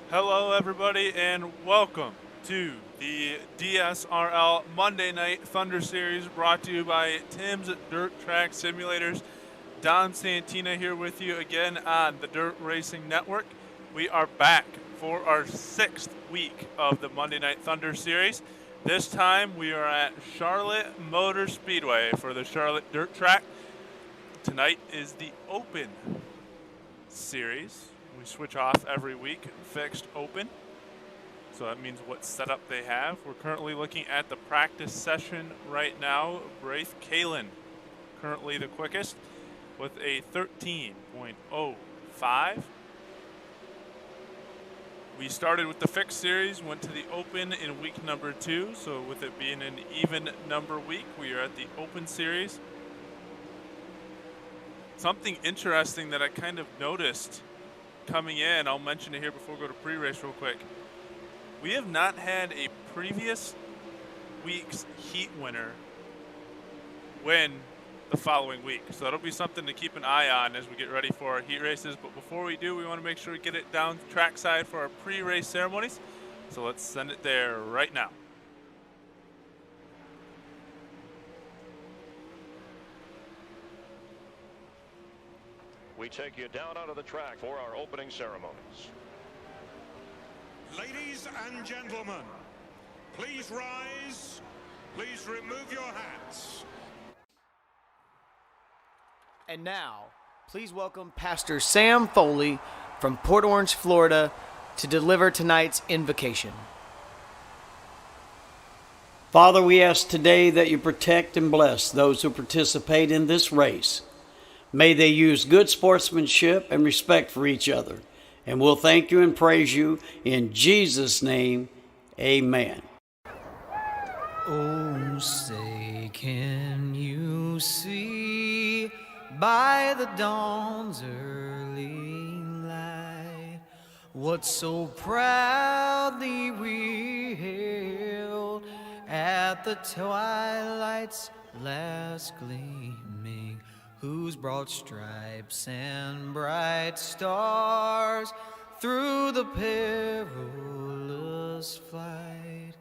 Hello, everybody, and welcome to the DSRL Monday Night Thunder Series brought to you by Tim's Dirt Track Simulators. Don Santina here with you again on the Dirt Racing Network. We are back for our 6th week of the Monday Night Thunder Series. This time we are at Charlotte Motor Speedway for the Charlotte Dirt Track. Tonight is the Open Series. We switch off every week, fixed open. So that means what setup they have. We're currently looking at the practice session right now. Braith Kalin, currently the quickest with a 13.05. We started with the fixed series, went to the open in week number 2. So with it being an even number week, we are at the open series. Something interesting that I kind of noticed coming in, I'll mention it here before we go to pre-race real quick. We have not had a previous week's heat winner win the following week. So that'll be something to keep an eye on as we get ready for our heat races. But before we do, we want to make sure we get it down trackside for our pre-race ceremonies. So let's send it there right now. We take you down onto the track for our opening ceremonies. Ladies and gentlemen, please rise. Please remove your hats. And now, please welcome Pastor Sam Foley from Port Orange, Florida, to deliver tonight's invocation. Father, we ask today that you protect and bless those who participate in this race. May they use good sportsmanship and respect for each other. And we'll thank you and praise you in Jesus' name. Amen. Oh, say, can you see by the dawn's early light what so proudly we hailed at the twilight's last gleaming, whose broad stripes and bright stars through the perilous flight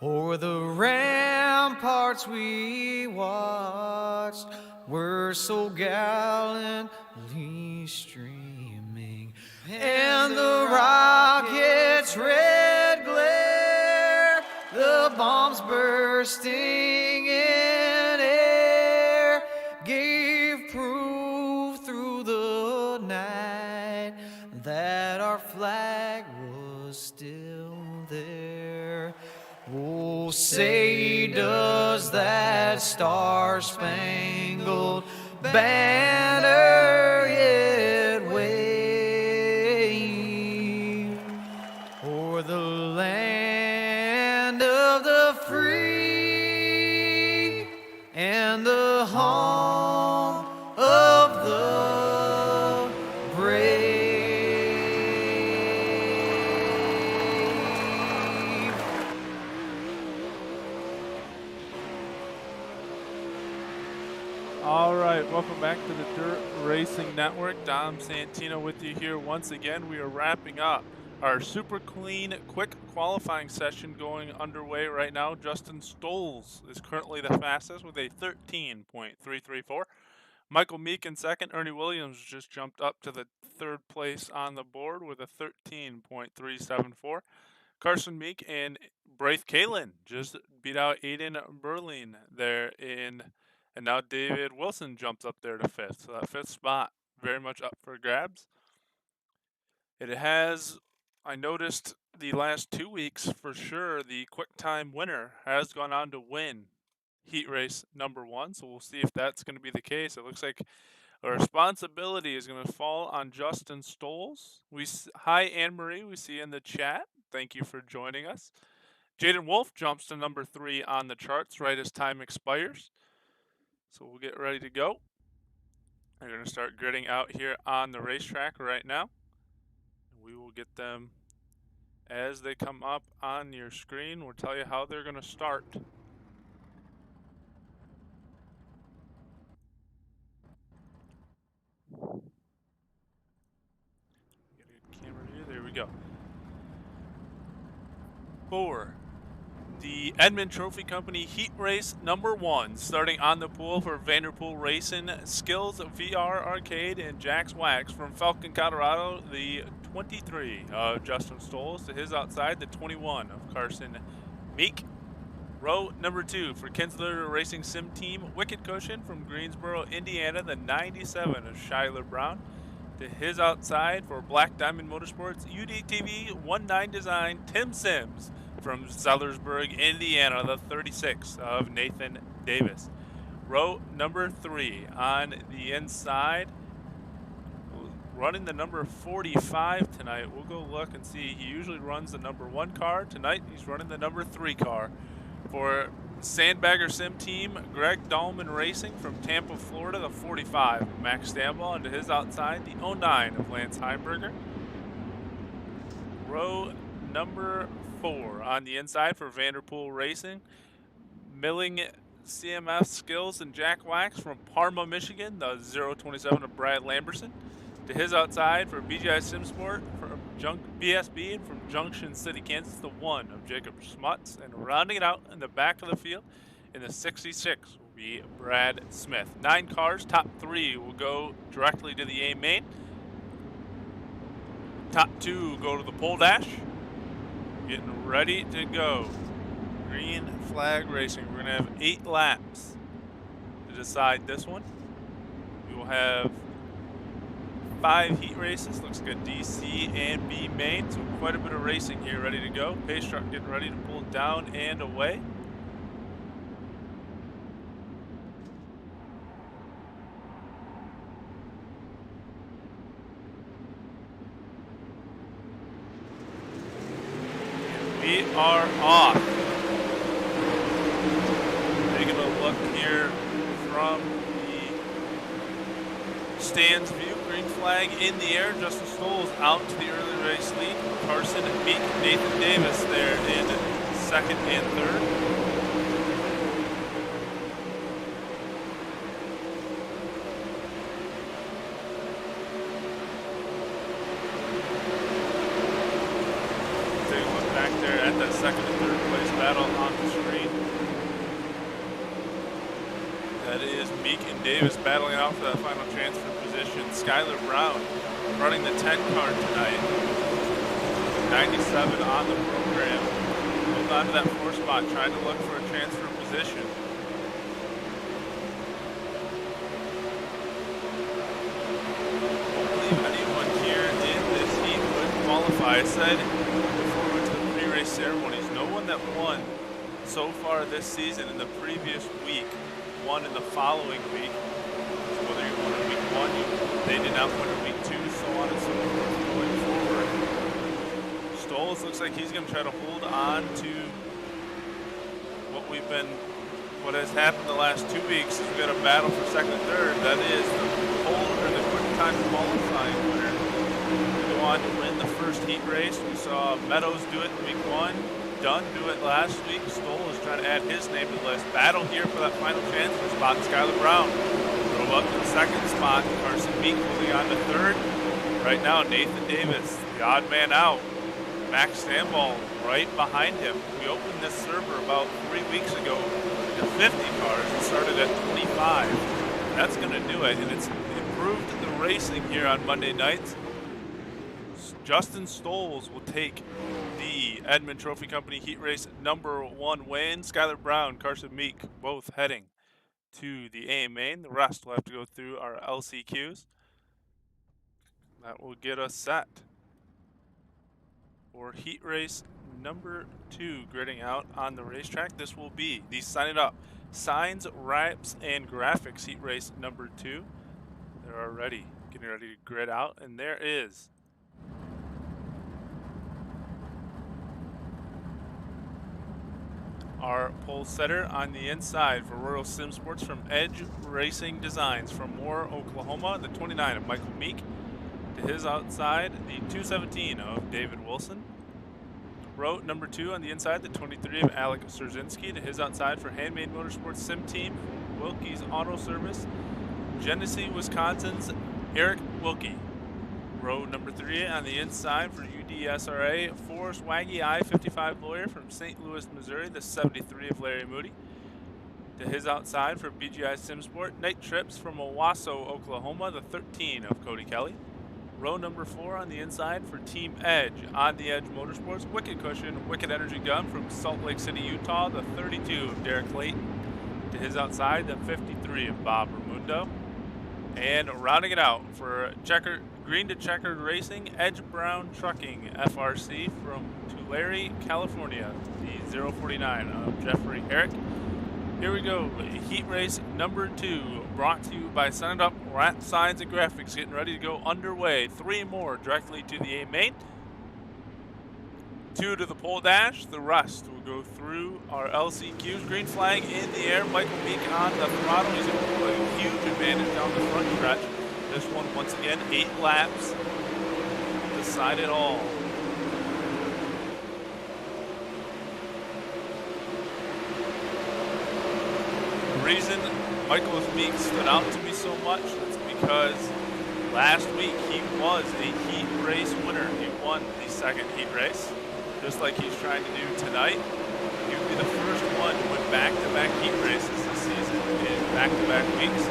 o'er the ramparts we watched were so gallantly streaming, and the rocket's red glare, the bombs bursting in air, gave proof through the night that our flag was still there. Oh, say does that star-spangled banner yet wave o'er the land of the free and the home of the brave? All right, welcome back to the Dirt Racing Network. Dom Santino with you here once again. We are wrapping up our super clean, quick qualifying session going underway right now. Justin Stoles is currently the fastest with a 13.334. Michael Meek in second. Ernie Williams just jumped up to the third place on the board with a 13.374. Carson Meek and Braith Kalin just beat out Aiden Berlin there and now David Wilson jumps up there to fifth. So that fifth spot very much up for grabs. It has, I noticed the last 2 weeks for sure, the quick time winner has gone on to win heat race number 1. So we'll see if that's going to be the case. It looks like a responsibility is going to fall on Justin Stoles. Hi, Anne-Marie, we see you in the chat. Thank you for joining us. Jaden Wolf jumps to number 3 on the charts right as time expires. So we'll get ready to go. They're going to start gridding out here on the racetrack right now. We will get them as they come up on your screen. We'll tell you how they're going to start. Get a camera here. There we go. for the Edmond Trophy Company Heat Race number 1, starting on the pool for Vanderpool Racing, Skills VR Arcade, and Jack's Wax. From Falcon, Colorado, the 23 of Justin Stoles. To his outside, the 21 of Carson Meek. Row number 2 for Kinsler Racing Sim Team, Wicked Cushion. From Greensboro, Indiana, the 97 of Shyler Brown. To his outside for Black Diamond Motorsports, UDTV 19 Design, Tim Sims. From Sellersburg, Indiana, the 36 of Nathan Davis. Row number 3 on the inside, running the number 45 tonight. We'll go look and see. He usually runs the number 1 car. Tonight he's running the number 3 car. For Sandbagger Sim Team, Greg Dahlman Racing. From Tampa, Florida, the 45 of Max Stambaugh. And to his outside, the 09 of Lance Heimberger. Row number 4 on the inside for Vanderpool Racing, Milling CMF Skills and Jack Wax. From Parma, Michigan, the 027 of Brad Lamberson. To his outside for BGI Simsport from BSB, and from Junction City, Kansas, the 1 of Jacob Schmutz. And rounding it out in the back of the field in the 66 will be Brad Smith. 9 cars, top 3 will go directly to the A main. Top 2 go to the pole dash. Getting ready to go. Green flag racing. We're going to have 8 laps to decide this one. We will have 5 heat races. Looks like a DC and B main. So quite a bit of racing here ready to go. Pace truck getting ready to pull down and away. We are off. Taking a look here from the stands view. Green flag in the air. Justin Stoles out to the early race lead. Carson Meek, Nathan Davis there in 2nd and 3rd. That 2nd and 3rd place battle on the screen. That is Meek and Davis battling out for that final transfer position. Skylar Brown running the 10 car tonight. 97 on the program. Hold on to that 4 spot, trying to look for a transfer position. Don't believe anyone here in this heat would qualify. I said ceremonies, no one that won so far this season in the previous week won in the following week. So whether you won in week 1, they did not win in week 2, so on and so forth going forward. Stoles looks like he's going to try to hold on to what has happened the last 2 weeks. We've got a battle for 2nd and 3rd. That is the pole or the quick time qualifying winner. Go on to win the first heat race. We saw Meadows do it in week 1. Dunn do it last week. Stoll is trying to add his name to the list. Battle here for that final transfer spot. Skylar Brown drove up to the 2nd spot. Carson Meek moving on to 3rd. Right now, Nathan Davis, the odd man out. Max Stambaugh right behind him. We opened this server about 3 weeks ago to 50 cars and started at 25. That's going to do it, and it's improved the racing here on Monday nights. Justin Stoles will take the Edmond Trophy Company Heat Race number 1 win. Skylar Brown, Carson Meek, both heading to the A main. The rest will have to go through our LCQs. That will get us set for Heat Race number 2, gridding out on the racetrack. This will be the Sign It Up Signs, Wraps, and Graphics Heat Race number 2. They're already getting ready to grid out, and there is our pole setter on the inside for Royal Sim Sports from Edge Racing Designs from Moore, Oklahoma, the 29 of Michael Meek. To his outside, the 217 of David Wilson. Row number 2 on the inside, the 23 of Alec Szerzinski. To his outside for Handmade Motorsports Sim Team, Wilkie's Auto Service, Genesee, Wisconsin's Eric Wilkie. Row number 3 on the inside for UDSRA, Forrest Waggy I-55 lawyer from St. Louis, Missouri, the 73 of Larry Moody. To his outside for BGI Simsport, Night Trips from Owasso, Oklahoma, the 13 of Cody Kelly. Row number 4 on the inside for Team Edge, On the Edge Motorsports, Wicked Cushion, Wicked Energy Gun from Salt Lake City, Utah, the 32 of Derek Layton. To his outside, the 53 of Bob Ramundo. And rounding it out for Green to Checkered Racing, Edge Brown Trucking, FRC from Tulare, California, the 049 of Jeffrey Herrick. Here we go, heat race number 2, brought to you by Sign Up Wrap Signs and Graphics, getting ready to go underway. 3 more directly to the A main, 2 to the pole dash. The rest will go through our LCQs. Green flag in the air. Michael Meek on the throttle. He's going to pull a huge advantage down the front stretch. This one, once again, 8 laps. Decide it all. The reason Michael Meek stood out to me so much is because last week he was a heat race winner. He won the second heat race, just like he's trying to do tonight. He would be the first one to win back-to-back heat races this season in back-to-back weeks.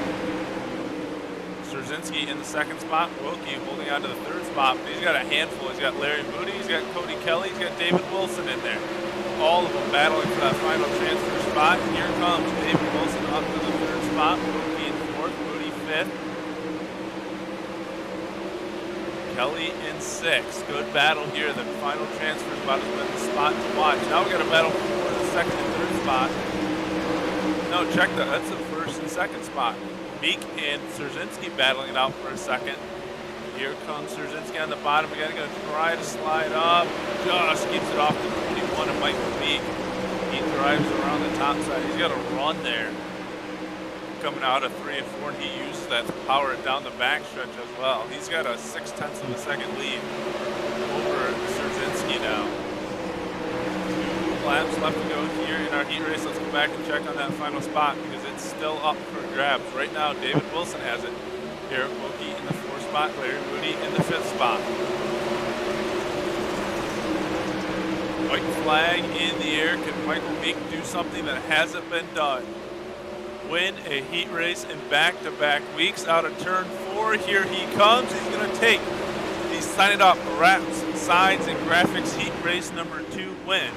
Strzezinski in the second spot. Wilkie holding on to the third spot. But he's got a handful. He's got Larry Moody. He's got Cody Kelly. He's got David Wilson in there. All of them battling for that final transfer spot. Here comes David Wilson up to the third spot. Wilkie in fourth. Moody fifth. Kelly in sixth. Good battle here. The final transfer spot has been the spot to watch. Now we got a battle for the second and third spot. No, check that. That's the first and second spot. Meek and Strzezinski battling it out for a second. Here comes Strzezinski on the bottom again. Going to try to slide up. Just keeps it off the 21 of Michael Meek. He drives around the top side. He's got a run there. Coming out of 3 and 4, and he uses that to power it down the backstretch as well. He's got a 0.6 of a second lead over Strzezinski now. 2 laps left to go here in our heat race. Let's go back and check on that final spot because it's still up for grabs. Right now, David Wilson has it. Eric Wilkie in the 4th spot, Larry Moody in the 5th spot. White flag in the air. Can Michael Meek do something that hasn't been done? Win a heat race in back-to-back weeks out of turn 4. Here he comes. He's going to take the Sign It Up Wraps, Signs, and Graphics heat race number 2 win.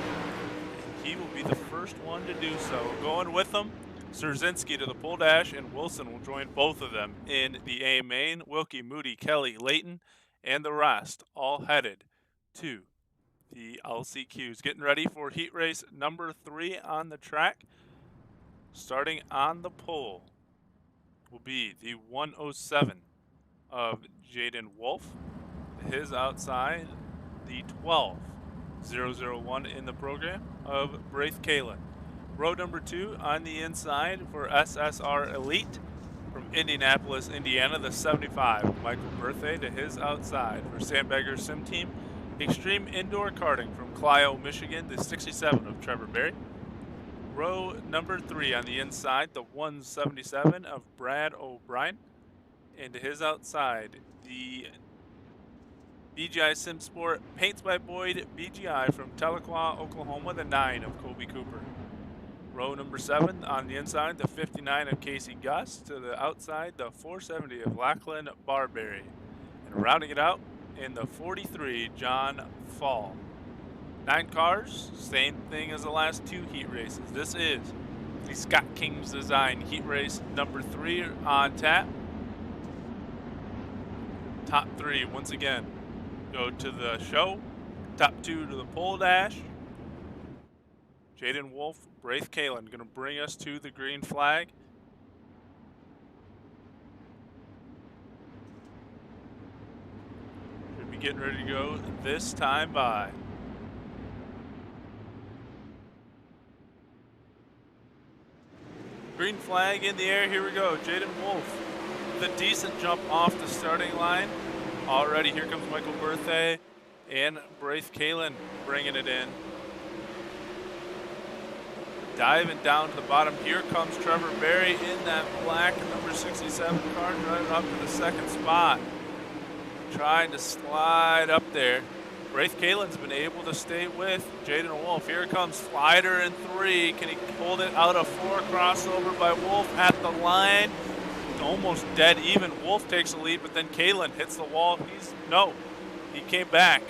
He will be the first one to do so. Going with him, Strzezinski to the pole dash, and Wilson will join both of them in the A main. Wilkie, Moody, Kelly, Layton, and the rest all headed to the LCQs. Getting ready for heat race number 3 on the track. Starting on the pole will be the 107 of Jaden Wolf. His outside, the 12-001 in the program of Braith Kalin. Row number 2 on the inside for SSR Elite from Indianapolis, Indiana, the 75, Michael Berthay. To his outside for Sandbagger Sim Team, Extreme Indoor Karting from Clio, Michigan, the 67 of Trevor Berry. Row number 3 on the inside, the 177 of Brad O'Brien. And to his outside, the BGI Simsport Paints by Boyd BGI from Tahlequah, Oklahoma, the 9 of Colby Cooper. Row number 7 on the inside, the 59 of Casey Gus. To the outside, the 470 of Lachlan Barberry. And rounding it out in the 43, John Fall. 9 cars, same thing as the last 2 heat races. This is the Scott King's Design heat race number 3 on tap. Top 3 once again go to the show. Top 2 to the pole dash. Jaden Wolf, Braith Kalin going to bring us to the green flag. Should be getting ready to go this time by. Green flag in the air, here we go. Jaden Wolf with a decent jump off the starting line. Already here comes Michael Berthay and Braith Kalin bringing it in. Diving down to the bottom, here comes Trevor Berry in that black number 67 car, driving up to the 2nd spot. trying to slide up there. Wraith Kalen's been able to stay with Jaden Wolf. Here comes slider in 3. Can he hold it out of 4? Crossover by Wolf at the line. Almost dead even. Wolf takes the lead, but then Kalen hits the wall. He came back.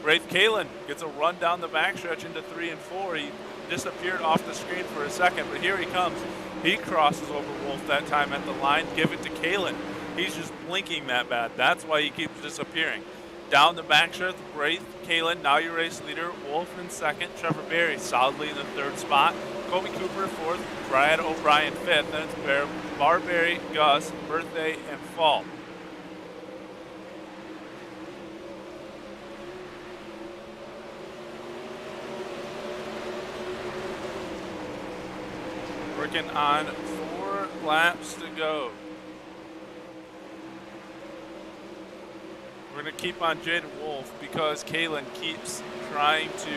Wraith Kalen gets a run down the backstretch into 3 and 4. He disappeared off the screen for a second, but here he comes. He crosses over Wolf that time at the line. Give it to Kalen. He's just blinking that bad. That's why he keeps disappearing. Down the backstretch, Wraith Kalen, now your race leader. Wolf in second. Trevor Berry solidly in the 3rd spot. Kobe Cooper 4th. Brad O'Brien 5th. Then it's Barberry, Gus, Birthday, and Fall. Working on 4 laps to go. We're going to keep on Jaden Wolf because Kalen keeps trying to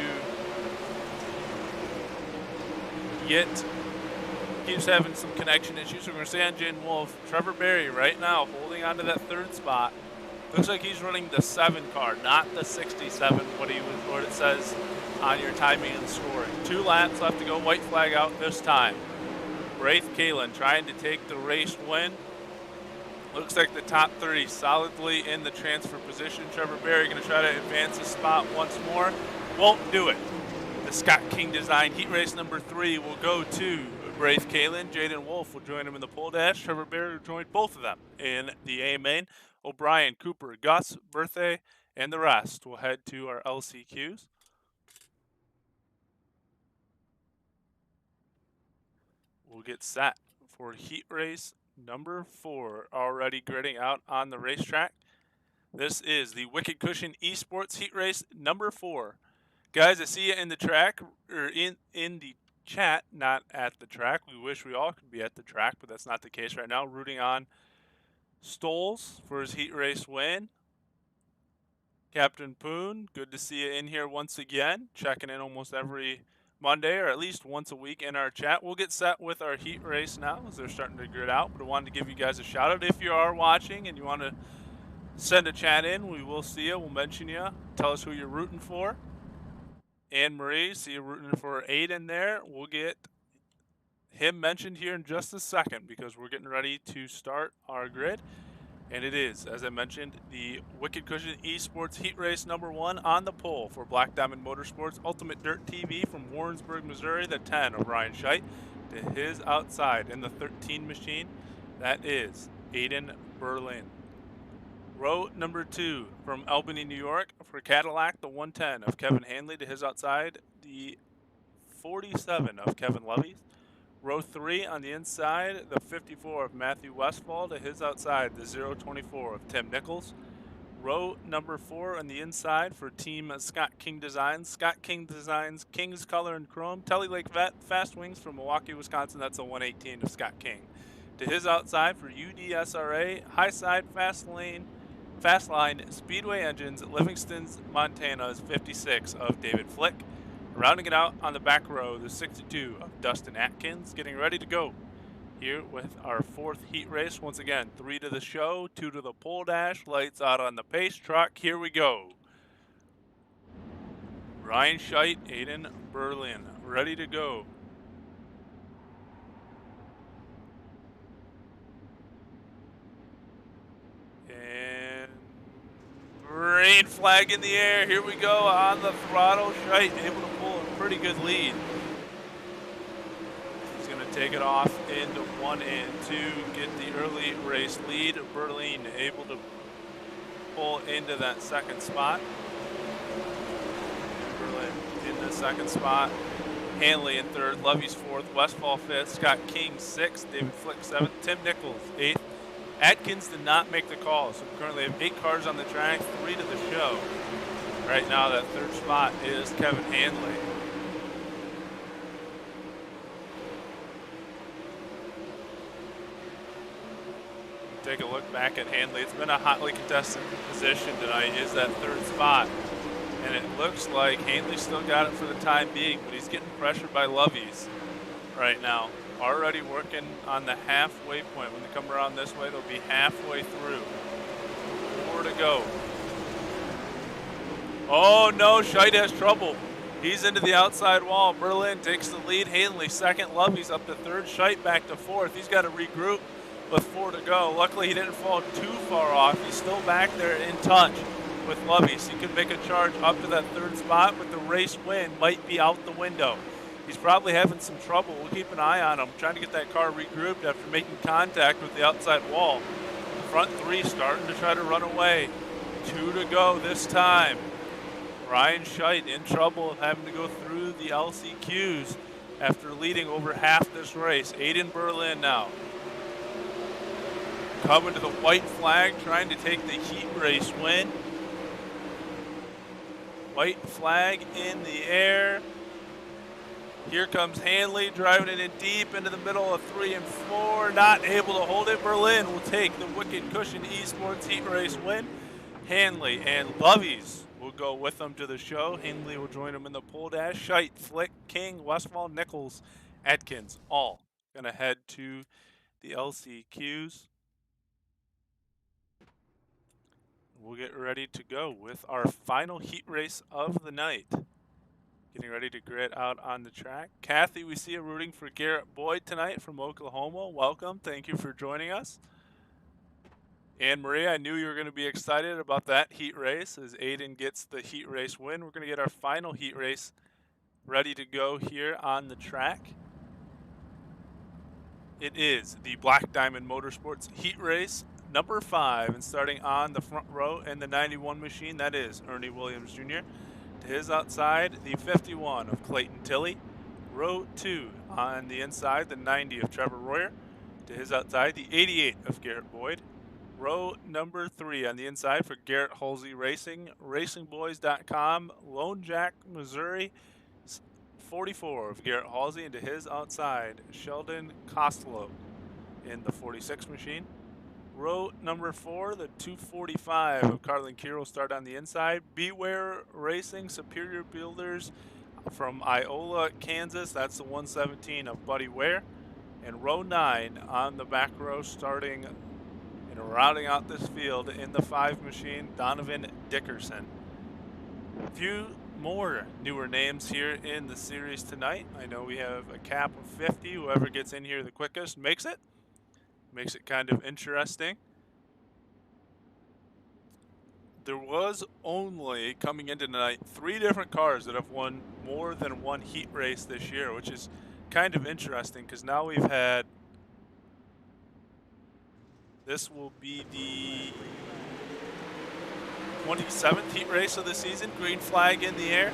keeps having some connection issues. So we're going to stay on Jaden Wolf. Trevor Berry right now holding on to that 3rd spot. Looks like he's running the 7 car, not the 67, what it says on your timing and scoring. 2 laps left to go. White flag out this time. Wraith Kalen trying to take the race win. Looks like the top 3 solidly in the transfer position. Trevor Berry going to try to advance the spot once more. Won't do it. The Scott King Design Heat Race number 3 will go to Wraith Kalen. Jaden Wolf will join him in the pole dash. Trevor Berry will join both of them in the A main. O'Brien, Cooper, Gus, Birthday, and the rest will head to our LCQs. We'll get set for Heat Race number 4, already gridding out on the racetrack. This is the Wicked Cushion eSports Heat Race number 4. Guys, I see you in the track, or in the chat, not at the track. We wish we all could be at the track, but that's not the case right now. Rooting on Stoles for his Heat Race win. Captain Poon, good to see you in here once again. Checking in almost every Monday, or at least once a week in our chat. We'll get set with our Heat Race now as they're starting to grid out, but I wanted to give you guys a shout out. If you are watching and you want to send a chat in, we will see you. We'll mention you. Tell us who you're rooting for. Anne Marie, see you rooting for Aiden there. We'll get him mentioned here in just a second because we're getting ready to start our grid. And it is, as I mentioned, the Wicked Cushion eSports Heat Race number 1 on the pole for Black Diamond Motorsports Ultimate Dirt TV from Warrensburg, Missouri, the 10 of Ryan Scheidt, to his outside in the 13 machine. That is Aiden Berlin. Row number 2 from Albany, New York for Cadillac, the 110 of Kevin Hanley, to his outside, the 47 of Kevin Lovey. Row 3 on the inside, the 54 of Matthew Westfall, to his outside, the 024 of Tim Nichols. Row number 4 on the inside for Team Scott King Designs. Scott King Designs, King's Color and Chrome. Telly Lake Vet, Fast Wings from Milwaukee, Wisconsin. That's a 118 of Scott King. To his outside for UDSRA, High Side, Fast Line, Speedway Engines, Livingston's, Montana's 56 of David Flick. Rounding it out on the back row, the 62 of Dustin Atkins, getting ready to go here with our 4th heat race. Once again, 3 to the show, 2 to the pole dash, lights out on the pace truck. Here we go. Ryan Scheidt, Aiden Berlin, ready to go. And green flag in the air. Here we go on the throttle. Scheidt able to pull a pretty good lead. He's going to take it off into 1 and 2, get the early race lead. Berlin able to pull into that 2nd spot. Berlin in the 2nd spot. Hanley in 3rd, Lovey's 4th, Westfall 5th, Scott King 6th, David Flick 7th, Tim Nichols 8th. Atkins did not make the call, so we currently have 8 cars on the track, 3 to the show. Right now, that 3rd spot is Kevin Hanley. Take a look back at Hanley. It's been a hotly contested position tonight, is that 3rd spot. And it looks like Hanley still got it for the time being, but he's getting pressured by Lovey's right now. Already working on the halfway point. When they come around this way, they'll be halfway through. 4 to go. Oh no, Scheid has trouble. He's into the outside wall. Berlin takes the lead. Hanley second. Lovey's up to third. Scheid back to fourth. He's got to regroup with 4 to go. Luckily, he didn't fall too far off. He's still back there in touch with Lovey, so he can make a charge up to that third spot, but the race win might be out the window. He's probably having some trouble. We'll keep an eye on him, trying to get that car regrouped after making contact with the outside wall. Front 3 starting to try to run away. 2 to go this time. Ryan Scheid in trouble, having to go through the LCQs after leading over half this race. Aiden Berlin now coming to the white flag, trying to take the heat race win. White flag in the air. Here comes Hanley driving it in deep into the middle of 3 and 4. Not able to hold it. Berlin will take the Wicked Cushion eSports heat race win. Hanley and Loveys will go with them to the show. Hanley will join them in the pole dash. Scheit, Flick, King, Westfall, Nichols, Atkins, all going to head to the LCQs. We'll get ready to go with our final heat race of the night. Getting ready to grid out on the track. Kathy, we see you rooting for Garrett Boyd tonight from Oklahoma. Welcome. Thank you for joining us. Anne Marie, I knew you were going to be excited about that heat race as Aiden gets the heat race win. We're going to get our final heat race ready to go here on the track. It is the Black Diamond Motorsports heat race number 5, and starting on the front row in the 91 machine, that is Ernie Williams Jr. To his outside, the 51 of Clayton Tilley. Row 2 on the inside, the 90 of Trevor Royer. To his outside, the 88 of Garrett Boyd. Row number 3 on the inside for Garrett Halsey Racing, RacingBoys.com, Lone Jack, Missouri, 44 of Garrett Halsey, and to his outside, Sheldon Costello in the 46 machine. Row number 4, the 245 of Carlin Kier will start on the inside. Beware Racing, Superior Builders from Iola, Kansas. That's the 117 of Buddy Ware. And row 9 on the back row, starting and rounding out this field in the 5 machine, Donovan Dickerson. A few more newer names here in the series tonight. I know we have a cap of 50. Whoever gets in here the quickest makes it. Makes it kind of interesting. There was only, coming into tonight, 3 different cars that have won more than one heat race this year, which is kind of interesting because now we've had, this will be the 27th heat race of the season, green flag in the air.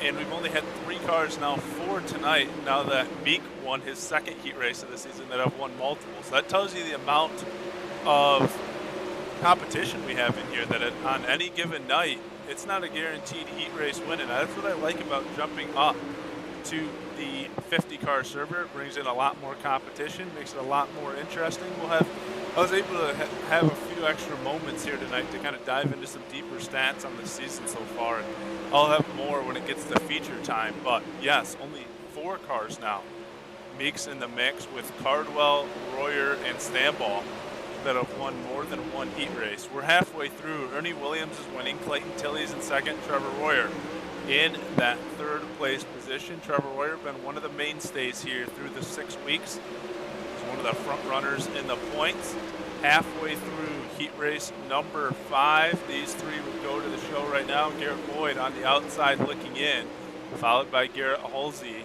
And we've only had 3 cars now for tonight, now that Meek won his 2nd heat race of the season, that have won multiple. So that tells you the amount of competition we have in here, that on any given night, it's not a guaranteed heat race win. And that's what I like about jumping up to the 50-car server. It brings in a lot more competition, makes it a lot more interesting. I was able to have a few extra moments here tonight to kind of dive into some deeper stats on the season so far. And I'll have more when it gets to feature time. But yes, only 4 cars now. Meek's in the mix with Cardwell, Royer, and Stamball that have won more than one heat race. We're halfway through. Ernie Williams is winning. Clayton Tilley's in 2nd. Trevor Royer in that 3rd place position. Trevor Royer been one of the mainstays here through the 6 weeks. He's one of the front runners in the points. Halfway through heat race number 5. These 3 would go to the show right now. Garrett Boyd on the outside looking in, followed by Garrett Halsey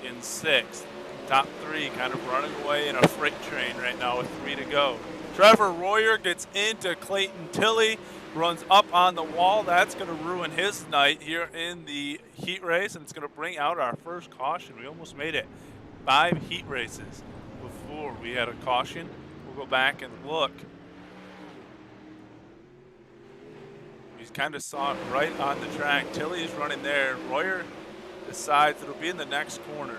in 6th. Top 3 kind of running away in a freight train right now with 3 to go. Trevor Royer gets into Clayton Tilley, runs up on the wall. That's going to ruin his night here in the heat race, and it's going to bring out our first caution. We almost made it 5 heat races before we had a caution. We'll go back and look. We kind of saw it right on the track. Tilley is running there. Royer decides it'll be in the next corner.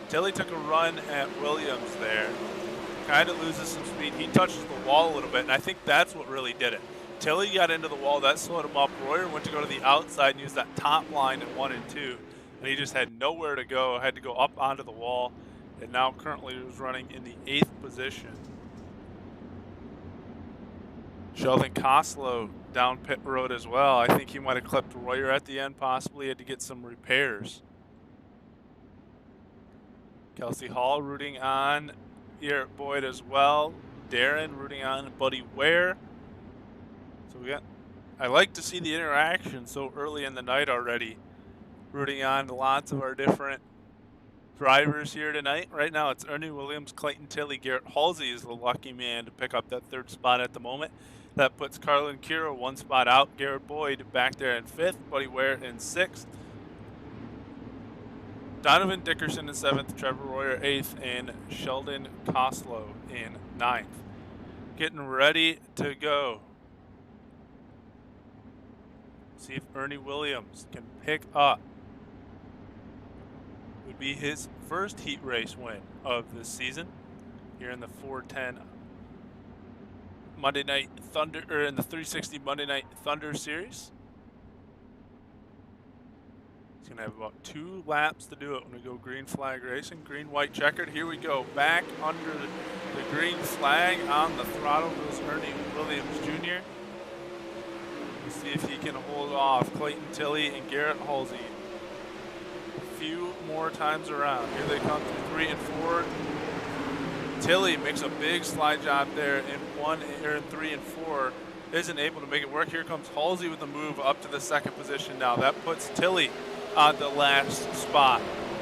Tilley took a run at Williams there. Kind of loses some speed. He touches the wall a little bit, and I think that's what really did it. Tilley got into the wall. That slowed him up. Royer went to go to the outside and use that top line in 1 and 2, and he just had nowhere to go. Had to go up onto the wall, and now currently is running in the 8th position. Sheldon Costello down pit road as well. I think he might have clipped Royer at the end, possibly had to get some repairs. Kelsey Hall rooting on Garrett Boyd as well. Darren rooting on Buddy Ware. So I like to see the interaction so early in the night already. Rooting on lots of our different drivers here tonight. Right now it's Ernie Williams, Clayton Tilley, Garrett Halsey is the lucky man to pick up that third spot at the moment. That puts Carlin Kira one spot out. Garrett Boyd back there in fifth. Buddy Ware in sixth. Donovan Dickerson in seventh. Trevor Royer eighth. And Sheldon Koslow in ninth. Getting ready to go. See if Ernie Williams can pick up. Would be his first heat race win of this season here in the 410 Monday Night Thunder, or in the 360 Monday Night Thunder series. He's gonna have about 2 laps to do it when we go green flag racing. Green, white, checkered. Here we go. Back under the green flag. On the throttle goes Ernie Williams Jr. Let's see if he can hold off Clayton Tilley and Garrett Halsey. A few more times around. Here they come through 3 and 4. Tilley makes a big slide job there in 3 and 4. Isn't able to make it work. Here comes Halsey with a move up to the second position now. That puts Tilley on the last spot.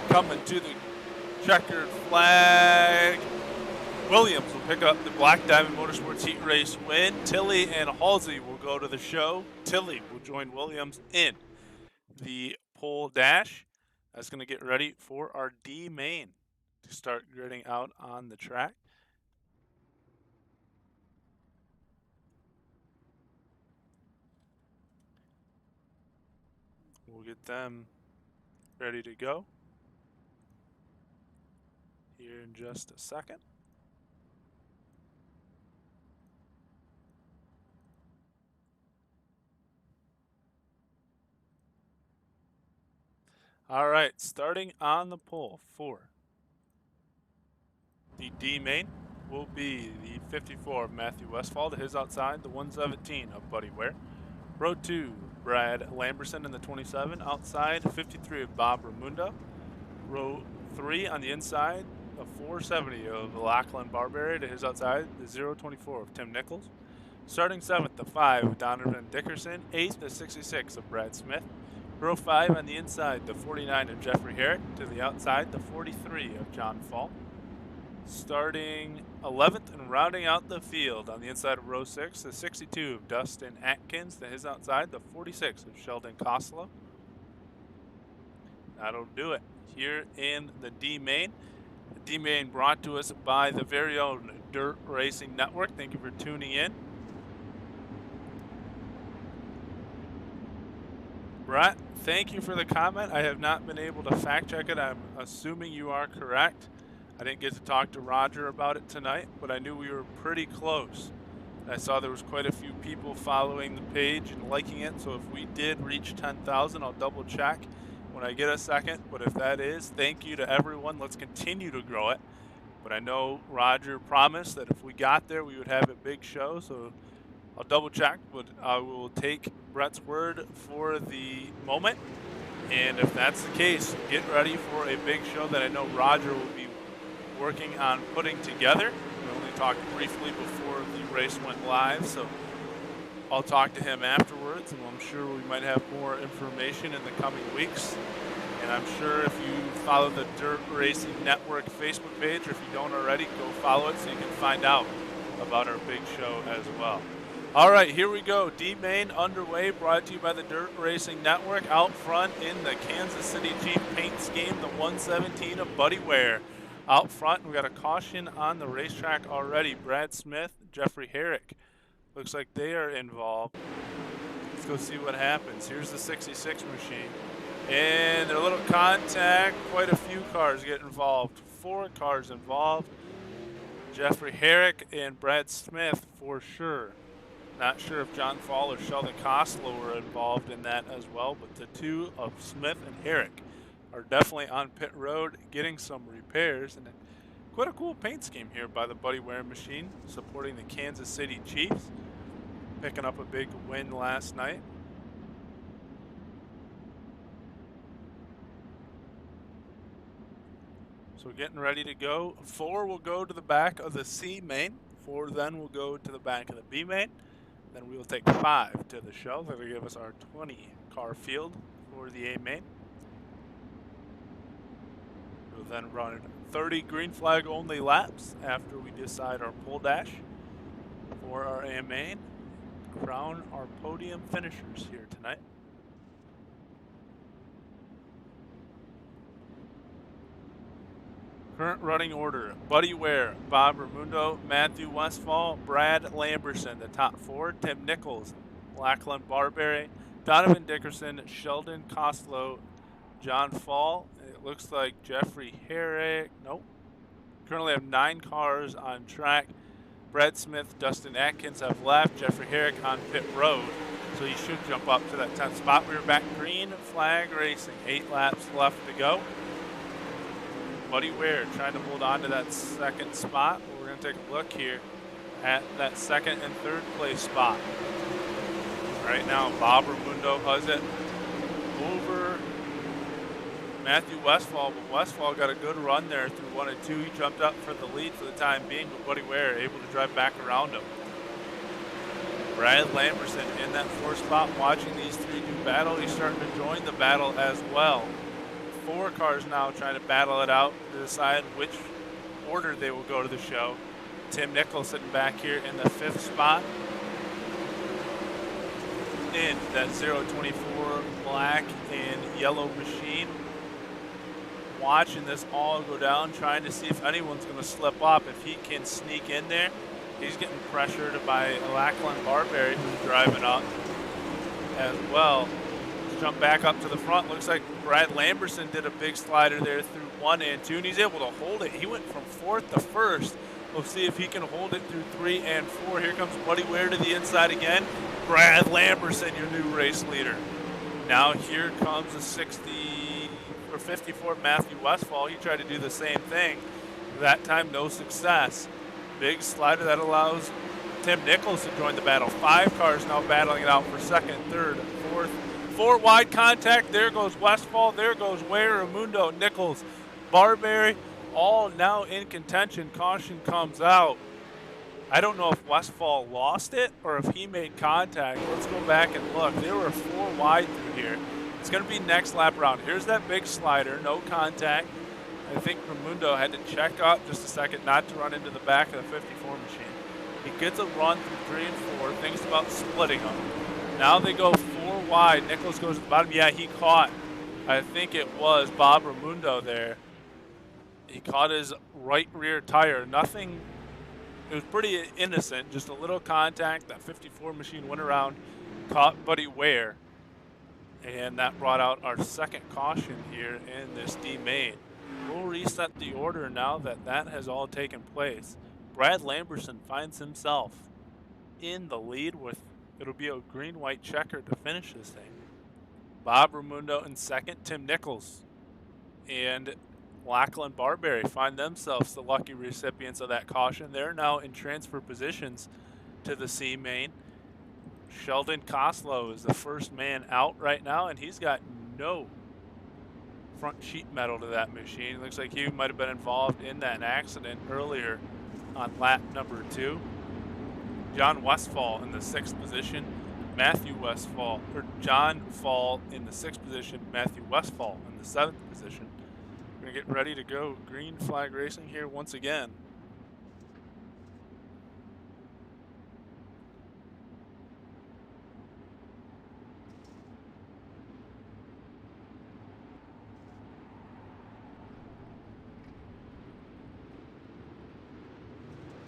Coming to the checkered flag. Williams will pick up the Black Diamond Motorsports Heat Race win. Tilley and Halsey will go to the show. Tilley will join Williams in the pole dash. That's going to get ready for our D main to start gridding out on the track. We'll get them ready to go here in just a second. All right, starting on the pole for the D main will be the 54 of Matthew Westfall. To his outside, the 117 of Buddy Ware. Row 2, Brad Lamberson in the 27. Outside, 53 of Bob Ramunda. Row 3 on the inside, a 470 of Lachlan Barberry. To his outside, the 024 of Tim Nichols. Starting 7th, the 5 of Donovan Dickerson. 8th, the 66 of Brad Smith. Row 5 on the inside, the 49 of Jeffrey Herrick. To the outside, the 43 of John Fall. Starting 11th and rounding out the field on the inside of row 6, the 62 of Dustin Atkins. To his outside, the 46 of Sheldon Koslow. That'll do it here in the D main. The D main brought to us by the very own Dirt Racing Network. Thank you for tuning in. Brett, thank you for the comment. I have not been able to fact check it. I'm assuming you are correct. I didn't get to talk to Roger about it tonight, but I knew we were pretty close. I saw there was quite a few people following the page and liking it, so if we did reach 10,000, I'll double check when I get a second. But if that is, thank you to everyone. Let's continue to grow it. But I know Roger promised that if we got there, we would have a big show, so I'll double check, but I will take Brett's word for the moment. And if that's the case, get ready for a big show that I know Roger will be working on putting together. We only talked briefly before the race went live, so I'll talk to him afterwards, and I'm sure we might have more information in the coming weeks. And I'm sure if you follow the Dirt Racing Network Facebook page, or if you don't already, go follow it so you can find out about our big show as well. All right, here we go. D-Main underway, brought to you by the Dirt Racing Network. Out front in the Kansas City Chief paint scheme, the 117 of Buddy Ware. Out front, we got a caution on the racetrack already. Brad Smith, Jeffrey Herrick. Looks like they are involved. Let's go see what happens. Here's the 66 machine. And a little contact. Quite a few cars get involved. 4 cars involved. Jeffrey Herrick and Brad Smith for sure. Not sure if John Fall or Sheldon Koslow were involved in that as well, but the 2 of Smith and Herrick are definitely on pit road getting some repairs. And quite a cool paint scheme here by the Buddy Ware machine, supporting the Kansas City Chiefs. picking up a big win last night. So getting ready to go. 4 will go to the back of the C main. 4 then will go to the back of the B main. Then we will take 5 to the show. That will give us our 20 car field for the A main. We'll then run 30 green flag only laps after we decide our pole dash for our A main. Crown our podium finishers here tonight. Current running order: Buddy Ware, Bob Raimundo, Matthew Westfall, Brad Lamberson. The top 4: Tim Nichols, Lachlan Barberry, Donovan Dickerson, Sheldon Koslow, John Fall. It looks like Jeffrey Herrick. Nope. Currently have 9 cars on track. Brad Smith, Dustin Atkins have left. Jeffrey Herrick on pit road, so he should jump up to that 10th spot. We are back green flag racing. 8 laps left to go. Buddy Ware trying to hold on to that 2nd spot. We're going to take a look here at that 2nd and 3rd place spot. Right now, Bob Raimundo has it over Matthew Westfall, but Westfall got a good run there through 1 and 2. He jumped up for the lead for the time being, but Buddy Ware able to drive back around him. Brad Lamberson in that 4th spot, watching these 3 do battle. He's starting to join the battle as well. 4 cars now trying to battle it out to decide which order they will go to the show. Tim Nichols sitting back here in the 5th spot in that 024 black and yellow machine. Watching this all go down, trying to see if anyone's going to slip up, if he can sneak in there. He's getting pressured by Lachlan Barberry, who's driving up as well. Jump back up to the front. Looks like Brad Lamberson did a big slider there through 1 and 2, and he's able to hold it. He went from 4th to 1st. We'll see if he can hold it through 3 and 4. Here comes Buddy Ware to the inside again. Brad Lamberson, your new race leader. Now here comes a 54 Matthew Westfall. He tried to do the same thing. That time, no success. Big slider that allows Tim Nichols to join the battle. 5 cars now battling it out for 2nd, 3rd, 4th. 4 wide contact. There goes Westfall. There goes Ware, Raimundo, Nichols, Barberry, all now in contention. Caution comes out. I don't know if Westfall lost it or if he made contact. Let's go back and look. There were 4 wide through here. It's going to be next lap round. Here's that big slider. No contact. I think Raimundo had to check up just a second not to run into the back of the 54 machine. He gets a run through 3 and 4. Thinks about splitting them. Now they go 4 wide. Nichols goes to the bottom. Yeah, he caught, I think it was Bob Raimundo there. He caught his right rear tire. Nothing, it was pretty innocent. Just a little contact. That 54 machine went around, caught Buddy Ware. And that brought out our 2nd caution here in this D main. We'll reset the order now that that has all taken place. Brad Lamberson finds himself in the lead with, it'll be a green-white checker to finish this thing. Bob Raimundo in 2nd, Tim Nichols and Lachlan Barberry find themselves the lucky recipients of that caution. They're now in transfer positions to the C main. Sheldon Koslow is the first man out right now, and he's got no front sheet metal to that machine. Looks like he might have been involved in that accident earlier on lap number 2. John Westfall in the 6th position, Matthew Westfall, or John Fall in the 6th position, Matthew Westfall in the 7th position. We're gonna get ready to go green flag racing here once again.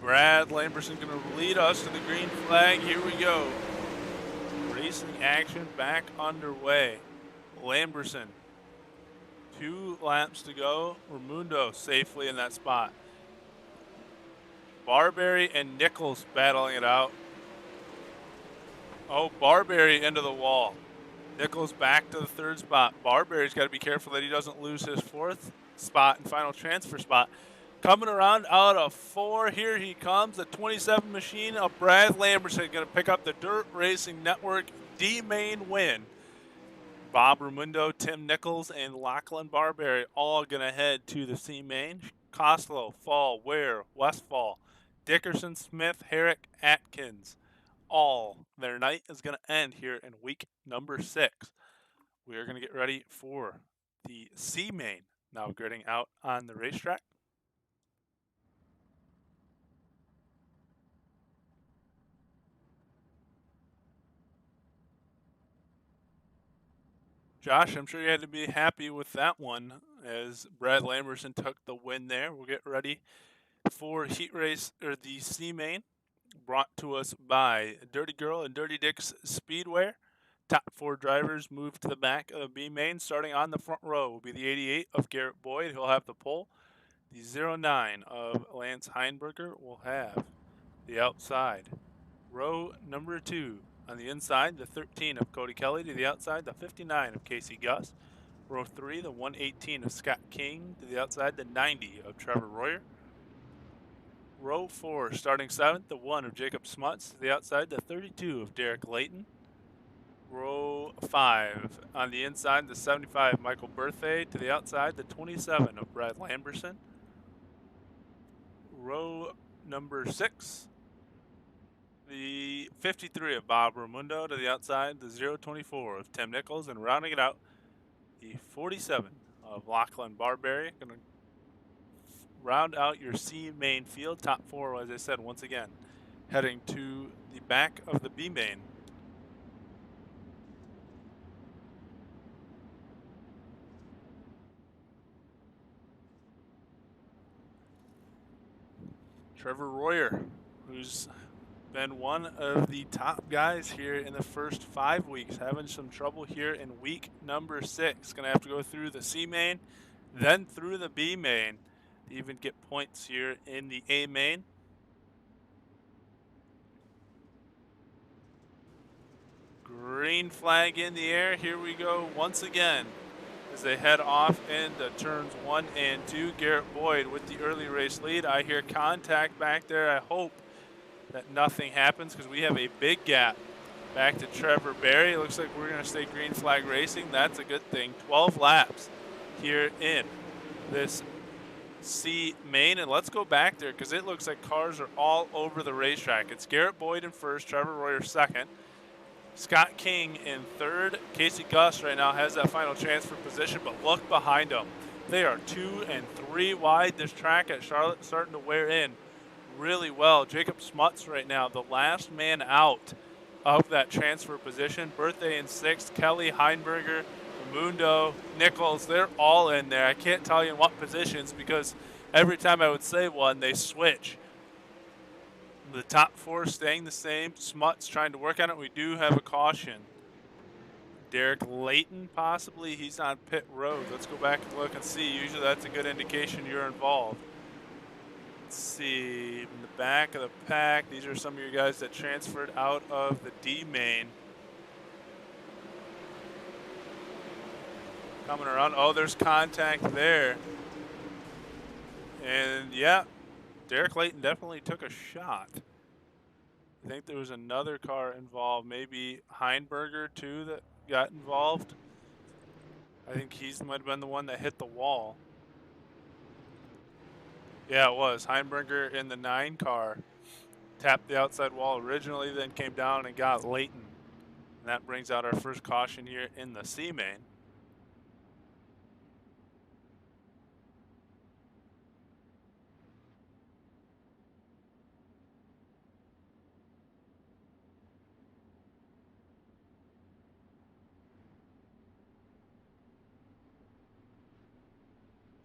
Brad Lamberson going to lead us to the green flag. Here we go. Racing action back underway. Lamberson, 2 laps to go. Raimundo safely in that spot. Barberry and Nichols battling it out. Oh, Barberry into the wall. Nichols back to the 3rd spot. Barberry's got to be careful that he doesn't lose his 4th spot and final transfer spot. Coming around out of 4, here he comes, the 27 machine of Brad Lamberson, going to pick up the Dirt Racing Network D-Main win. Bob Raimundo, Tim Nichols, and Lachlan Barberry all going to head to the C-Main. Costlow, Fall, Ware, Westfall, Dickerson, Smith, Herrick, Atkins. All their night is going to end here in week number 6. We are going to get ready for the C-Main now gridding out on the racetrack. Josh, I'm sure you had to be happy with that one as Brad Lamberson took the win there. We'll get ready for heat race or the C-Main, brought to us by Dirty Girl and Dirty Dick's Speedwear. Top 4 drivers move to the back of the B-Main. Starting on the front row will be the 88 of Garrett Boyd. He'll have the pole. The 09 of Lance Heinberger will have the outside. Row number 2. On the inside, the 13 of Cody Kelly. To the outside, the 59 of Casey Gus. Row 3, the 118 of Scott King. To the outside, the 90 of Trevor Royer. Row 4, starting 7th, the 1 of Jacob Smuts. To the outside, the 32 of Derek Layton. Row 5, on the inside, the 75 of Michael Berthay. To the outside, the 27 of Brad Lamberson. Row number 6, the 53 of Bob Raimundo. To the outside, the 024 of Tim Nichols. And rounding it out, the 47 of Lachlan Barberry. Going to round out your C-Main field. Top 4, as I said, once again, heading to the back of the B-Main. Trevor Royer, who's been one of the top guys here in the first 5 weeks, having some trouble here in week number 6. Going to have to go through the C-Main, then through the B-Main to even get points here in the A-Main. Green flag in the air. Here we go once again as they head off into turns 1 and 2. Garrett Boyd with the early race lead. I hear contact back there. I hope that nothing happens because we have a big gap back to Trevor Berry. It looks like we're going to stay green flag racing. That's a good thing. 12 laps here in this C-Main. And let's go back there because it looks like cars are all over the racetrack. It's Garrett Boyd in first, Trevor Royer second, Scott King in third. Casey Gus right now has that final transfer position, but look behind them. They are 2 and 3 wide. This track at Charlotte starting to wear in really well. Jacob Smuts right now, the last man out of that transfer position. Berthay in sixth, Kelly, Heinberger, Mundo, Nichols, they're all in there. I can't tell you in what positions because every time I would say one, they switch. The top 4 staying the same. Smuts trying to work on it. We do have a caution. Derek Layton, possibly. He's on pit road. Let's go back and look and see. Usually that's a good indication you're involved. Let's see. In the back of the pack, these are some of your guys that transferred out of the D-Main. Coming around. Oh, there's contact there. And, yeah, Derek Layton definitely took a shot. I think there was another car involved, maybe Heinberger too that got involved. I think he might have been the one that hit the wall. Yeah, it was. Heinberger in the 9 car tapped the outside wall originally, then came down and got Layton. And that brings out our first caution here in the C-Main.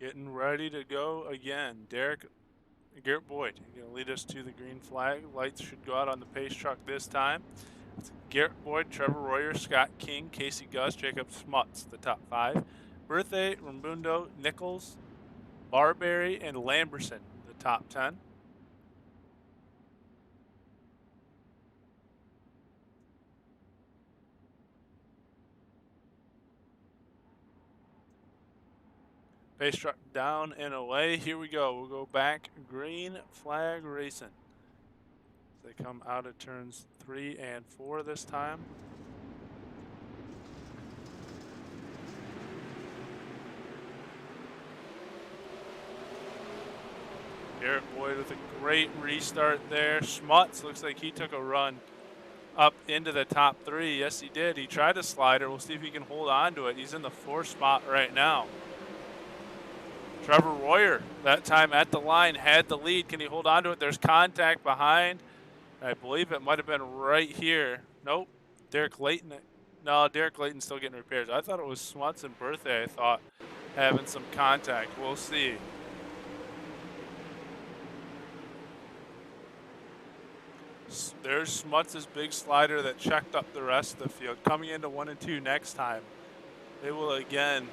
Getting ready to go again. Garrett Boyd going to lead us to the green flag. Lights should go out on the pace truck this time. It's Garrett Boyd, Trevor Royer, Scott King, Casey Gus, Jacob Smuts, the top 5. Berthay, Rambundo, Nichols, Barberry, and Lamberson, the top 10. Pace truck down and away. Here we go. We'll go back. Green flag racing. They come out of turns 3 and 4 this time. Garrett Boyd with a great restart there. Schmutz looks like he took a run up into the top 3. Yes, he did. He tried the slider. We'll see if he can hold on to it. He's in the 4th spot right now. Trevor Royer, that time at the line, had the lead. Can he hold on to it? There's contact behind. I believe it might have been right here. Nope. Derek Layton. No, Derek Layton's still getting repairs. I thought it was Schmutz and Birthday, I thought, having some contact. We'll see. There's Schmutz's big slider that checked up the rest of the field. Coming into 1 and 2 next time. They will again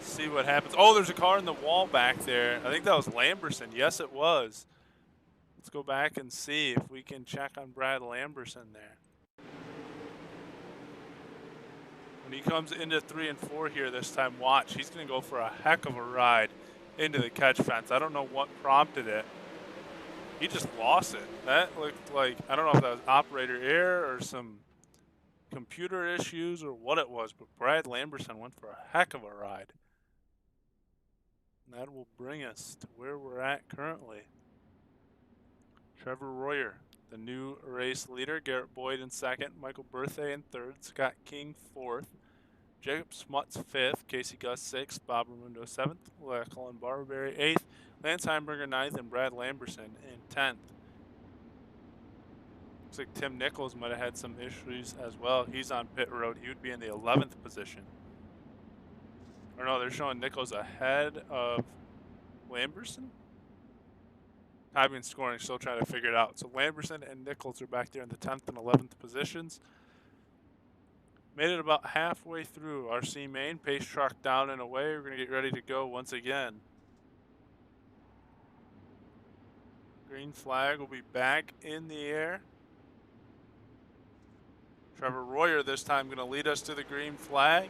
see what happens. Oh, there's a car in the wall back there. I think that was Lamberson. Yes, it was. Let's go back and see if we can check on Brad Lamberson there. When he comes into 3 and 4 here this time, watch. He's going to go for a heck of a ride into the catch fence. I don't know what prompted it. He just lost it. That looked like, I don't know if that was operator error or some computer issues or what it was, but Brad Lamberson went for a heck of a ride. And that will bring us to where we're at currently. Trevor Royer, the new race leader. Garrett Boyd in 2nd. Michael Birthday in 3rd. Scott King 4th. Jacob Schmutz 5th. Casey Gus 6th. Bob Ramundo 7th. Lachlan Barberry 8th. Lance Heimberger 9th. And Brad Lamberson in 10th. Looks like Tim Nichols might have had some issues as well. He's on pit road. He would be in the 11th position. Or no, they're showing Nichols ahead of Lamberson. Timing and scoring, still trying to figure it out. So Lamberson and Nichols are back there in the 10th and 11th positions. Made it about halfway through our C main. Pace truck down and away. We're going to get ready to go once again. Green flag will be back in the air. Trevor Royer this time going to lead us to the green flag.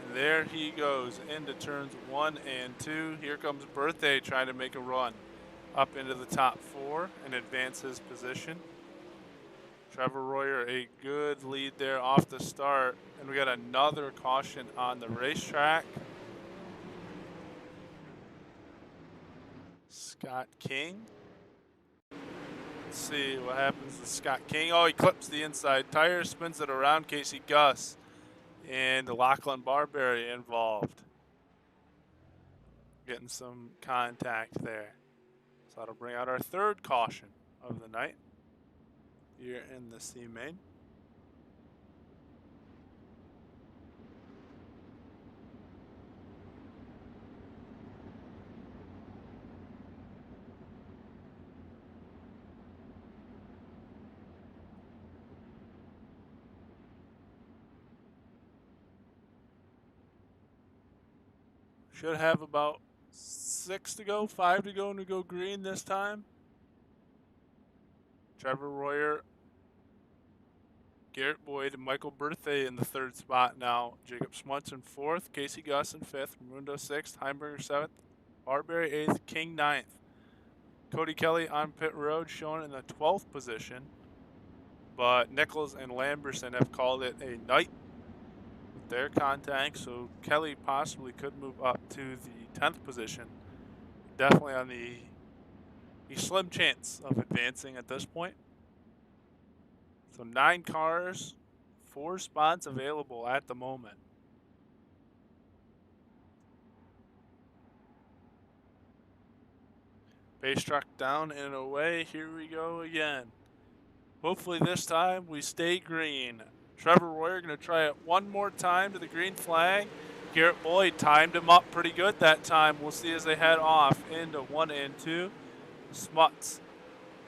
And there he goes into turns 1 and 2. Here comes Birthday trying to make a run up into the top 4 and advance his position. Trevor Royer, a good lead there off the start. And we got another caution on the racetrack. Scott King. Let's see what happens to Scott King. Oh, he clips the inside tire, spins it around. Casey Gus and Lachlan Barberry involved. Getting some contact there. So that'll bring out our 3rd caution of the night here in the C main. Should have about 6 to go, 5 to go, and we go green this time. Trevor Royer, Garrett Boyd, and Michael Birthday in the 3rd spot now. Jacob Schmutz in 4th, Casey Gus in 5th, Ramundo 6th, Heimberger 7th, Barberry 8th, King 9th. Cody Kelly on pit road showing in the 12th position, but Nichols and Lamberson have called it a night with their contact, so Kelly possibly could move up to the 10th position. Definitely on the slim chance of advancing at this point. So 9 cars, 4 spots available at the moment. Base truck down and away. Here we go again. Hopefully this time we stay green. Trevor Royer going to try it one more time to the green flag. Garrett Boyd timed him up pretty good that time. We'll see as they head off into 1 and 2. Schmutz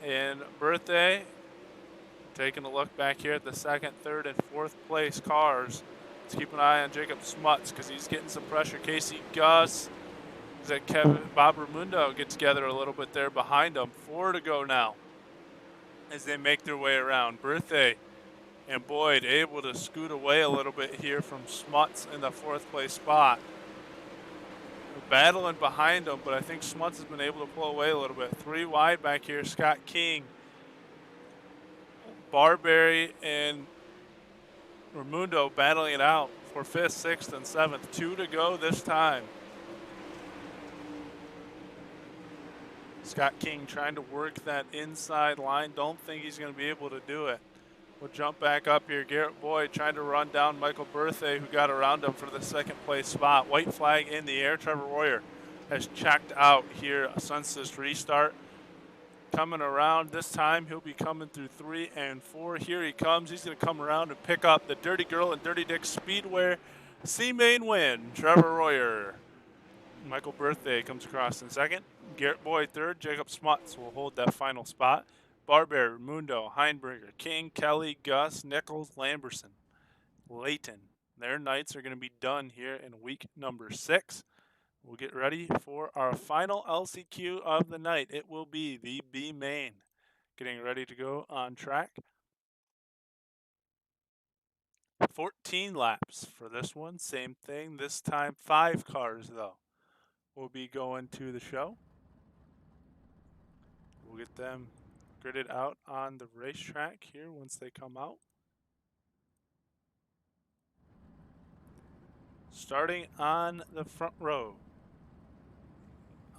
and Birthday taking a look back here at the 2nd, 3rd, and 4th place cars. Let's keep an eye on Jacob Schmutz because he's getting some pressure. Casey Gus, that Bob Ramundo get together a little bit there behind them. 4 to go now as they make their way around. Birthday and Boyd able to scoot away a little bit here from Schmutz in the 4th place spot. battling behind him, but I think Smuts has been able to pull away a little bit. 3 wide back here, Scott King. Barberry and Raimundo battling it out for 5th, 6th, and 7th. 2 to go this time. Scott King trying to work that inside line. Don't think he's going to be able to do it. We'll jump back up here. Garrett Boyd trying to run down Michael Berthay, who got around him for the 2nd place spot. White flag in the air. Trevor Royer has checked out here since this restart. Coming around this time, he'll be coming through 3 and 4. Here he comes. He's going to come around and pick up the Dirty Girl and Dirty Dick Speedway C-Main win. Trevor Royer. Michael Berthay comes across in 2nd. Garrett Boyd 3rd. Jacob Smuts will hold that final spot. Barber, Mundo, Heinberger, King, Kelly, Gus, Nichols, Lamberson, Layton. Their nights are going to be done here in week number 6. We'll get ready for our final LCQ of the night. It will be the B main. Getting ready to go on track. 14 laps for this one. Same thing. This time 5 cars, though, will be going to the show. We'll get them gridded out on the racetrack here once they come out. Starting on the front row.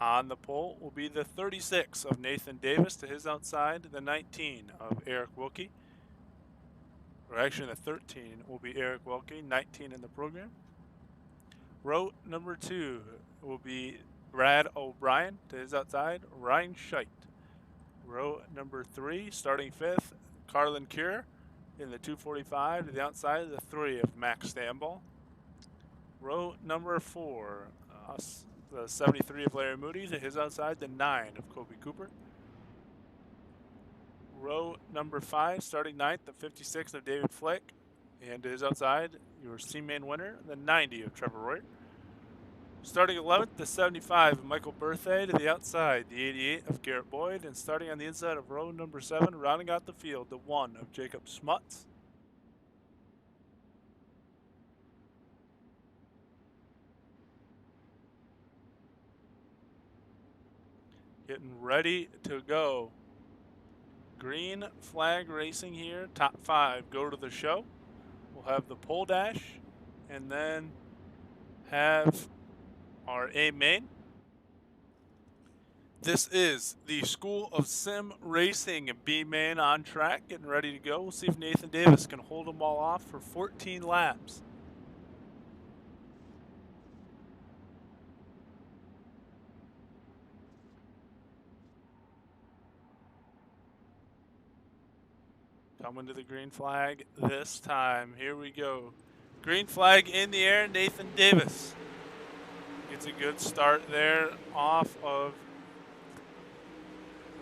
On the pole will be the 36 of Nathan Davis. To his outside, the 19 of Eric Wilkie. Or actually, the 13 will be Eric Wilkie, 19 in the program. Row number 2 will be Brad O'Brien. To his outside, Ryan Scheidt. Row number 3, starting 5th, Carlin Cure in the 245. To the outside, the 3 of Max Stamball. Row number 4, the 73 of Larry Moody. To his outside, the 9 of Kobe Cooper. Row number 5, starting 9th, the 56 of David Flick. And to his outside, your C-Main winner, the 90 of Trevor Royer. Starting 11th, the 75 of Michael Berthay. To the outside, the 88 of Garrett Boyd. And starting on the inside of row number 7, rounding out the field, the 1 of Jacob Smuts. Getting ready to go. Green flag racing here. Top 5 go to the show. We'll have the pole dash and then have our A main. This is the School of Sim Racing B main on track, getting ready to go. We'll see if Nathan Davis can hold them all off for 14 laps. Coming to the green flag this time. Here we go. Green flag in the air. Nathan Davis gets a good start there off of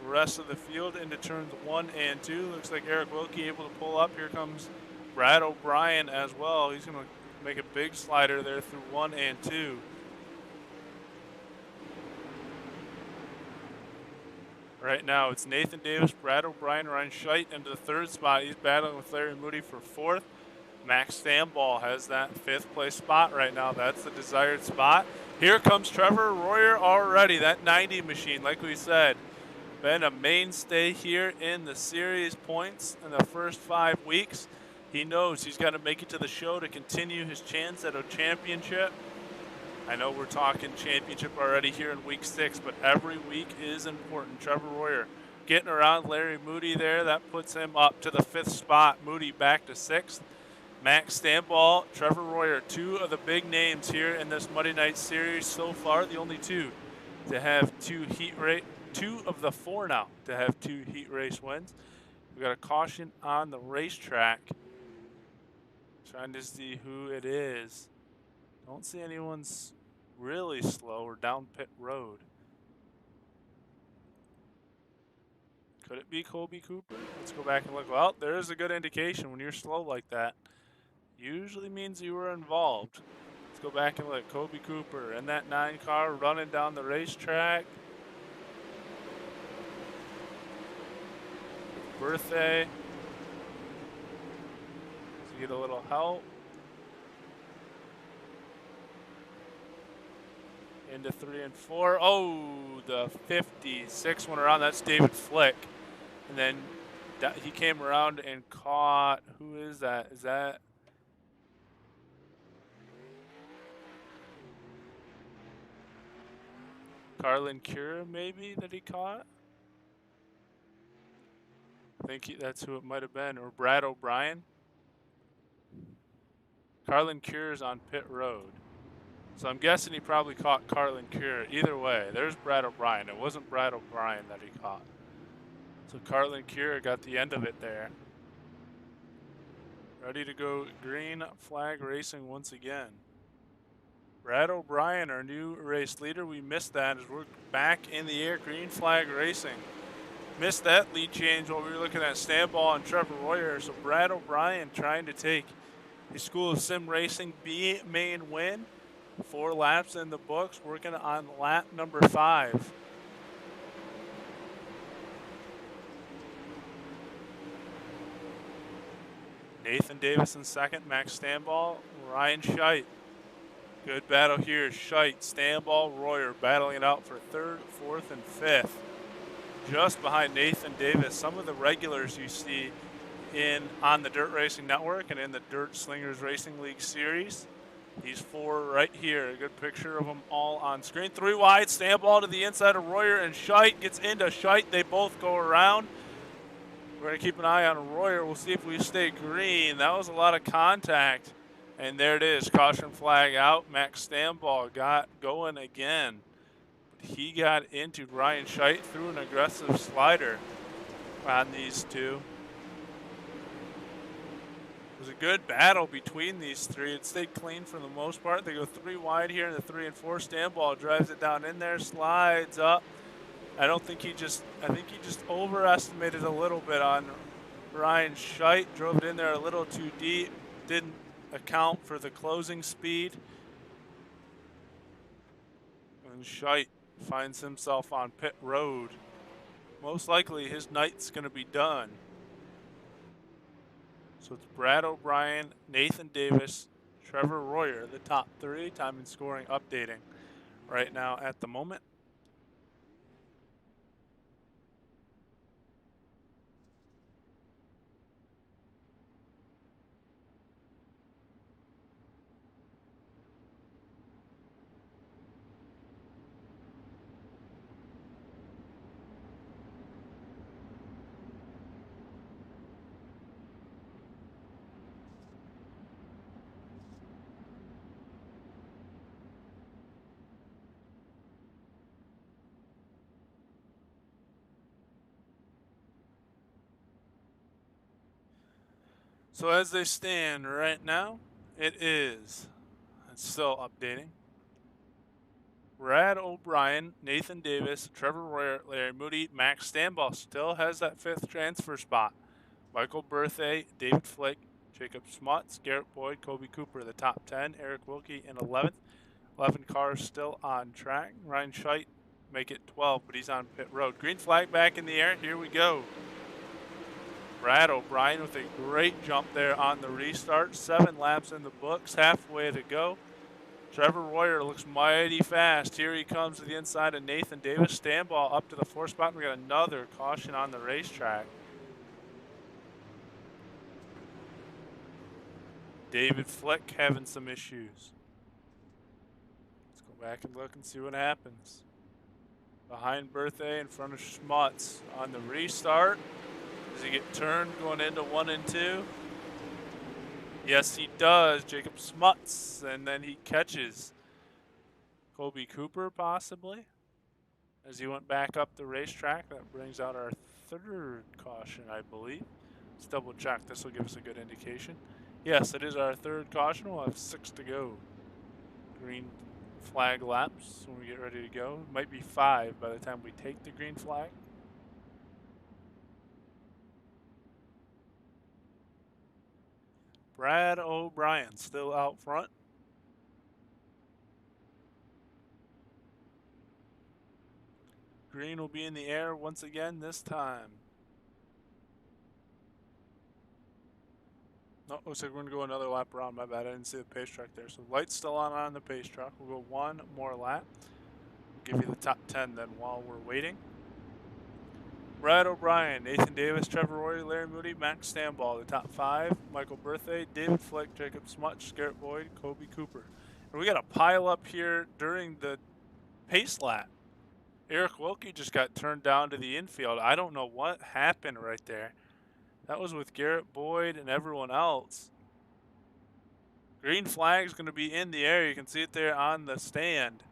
the rest of the field into turns 1 and 2. Looks like Eric Wilkie able to pull up. Here comes Brad O'Brien as well. He's going to make a big slider there through 1 and 2. Right now, it's Nathan Davis, Brad O'Brien, Ryan Scheidt into the 3rd spot. He's battling with Larry Moody for 4th. Max Stamball has that 5th place spot right now. That's the desired spot. Here comes Trevor Royer already, that 90 machine, like we said. Been a mainstay here in the series points in the first 5 weeks. He knows he's got to make it to the show to continue his chance at a championship. I know we're talking championship already here in week 6, but every week is important. Trevor Royer getting around Larry Moody there. That puts him up to the 5th spot. Moody back to 6th. Max Stamball, Trevor Royer, 2 of the big names here in this Monday Night Series so far. The only 2 to have 2 of the 4 now to have 2 heat race wins. We got a caution on the racetrack. Trying to see who it is. Don't see anyone's really slow or down pit road. Could it be Kobe Cooper? Let's go back and look. Well, there is a good indication when you're slow like that. Usually means you were involved. Let's go back and look. Kobe Cooper in that 9 car running down the racetrack. Birthday. To get a little help. into 3 and 4. Oh, the 56 went around. That's David Flick. And then he came around and caught, who is that? Is that Carlin Cura maybe that he caught? I think that's who it might have been, or Brad O'Brien. Carlin Cure's on pit road. So I'm guessing he probably caught Carlin Cure. Either way, there's Brad O'Brien. It wasn't Brad O'Brien that he caught. So Carlin Cure got the end of it there. Ready to go green flag racing once again. Brad O'Brien, our new race leader. We missed that as we're back in the air. Green flag racing. Missed that lead change while we were looking at Stanball and Trevor Royer. So Brad O'Brien trying to take his School of Sim Racing B main win. 4 laps in the books, working on lap number 5. Nathan Davis in second, Max Stanball, Ryan Scheidt. Good battle here. Scheidt, Stanball, Royer battling it out for 3rd, 4th, and 5th. Just behind Nathan Davis, some of the regulars you see on the Dirt Racing Network and in the Dirt Slingers Racing League series. These 4 right here. A good picture of them all on screen. 3 wide, Stanball to the inside of Royer, and Scheidt gets into Scheidt. They both go around. We're going to keep an eye on Royer. We'll see if we stay green. That was a lot of contact. And there it is. Caution flag out. Max Stanball got going again. But he got into Ryan Scheidt through an aggressive slider on these two. It was a good battle between these 3. It stayed clean for the most part. They go 3 wide here in the 3 and 4. Stanball drives it down in there, slides up. I think he just overestimated a little bit on Ryan Scheidt. Drove it in there a little too deep. Didn't account for the closing speed. And Scheidt finds himself on pit road. Most likely his night's going to be done. So it's Brad O'Brien, Nathan Davis, Trevor Royer, the top 3. Time and scoring updating right now at the moment. So as they stand right now, it's still updating. Brad O'Brien, Nathan Davis, Trevor Royer, Larry Moody, Max Stanball still has that 5th transfer spot. Michael Berthay, David Flick, Jacob Smuts, Garrett Boyd, Kobe Cooper, the top 10. Eric Wilkie in 11th. 11 cars still on track. Ryan Scheidt make it 12, but he's on pit road. Green flag back in the air. Here we go. Brad O'Brien with a great jump there on the restart. 7 laps in the books, halfway to go. Trevor Royer looks mighty fast. Here he comes to the inside of Nathan Davis. Stanball up to the 4th spot. We got another caution on the racetrack. David Flick having some issues. Let's go back and look and see what happens. Behind Berthay in front of Schmutz on the restart. Does he get turned going into 1 and 2? Yes, he does. Jacob Smuts, and then he catches Kobe Cooper possibly as he went back up the racetrack. That brings out our 3rd caution, I believe. Let's double check. This will give us a good indication. Yes, it is our 3rd caution. We'll have 6 to go. Green flag laps when we get ready to go. Might be 5 by the time we take the green flag. Brad O'Brien still out front. Green will be in the air once again this time. No, looks like we're going to go another lap around. My bad, I didn't see the pace track there. So light's still on the pace track. We'll go 1 more lap. give you the top 10 then while we're waiting. Brad O'Brien, Nathan Davis, Trevor Royer, Larry Moody, Max Stambaugh, the top 5. Michael Berthay, David Flick, Jacob Smutch, Garrett Boyd, Kobe Cooper. And we got a pile up here during the pace lap. Eric Wilkie just got turned down to the infield. I don't know what happened right there. That was with Garrett Boyd and everyone else. Green flag's going to be in the air. You can see it there on the stand.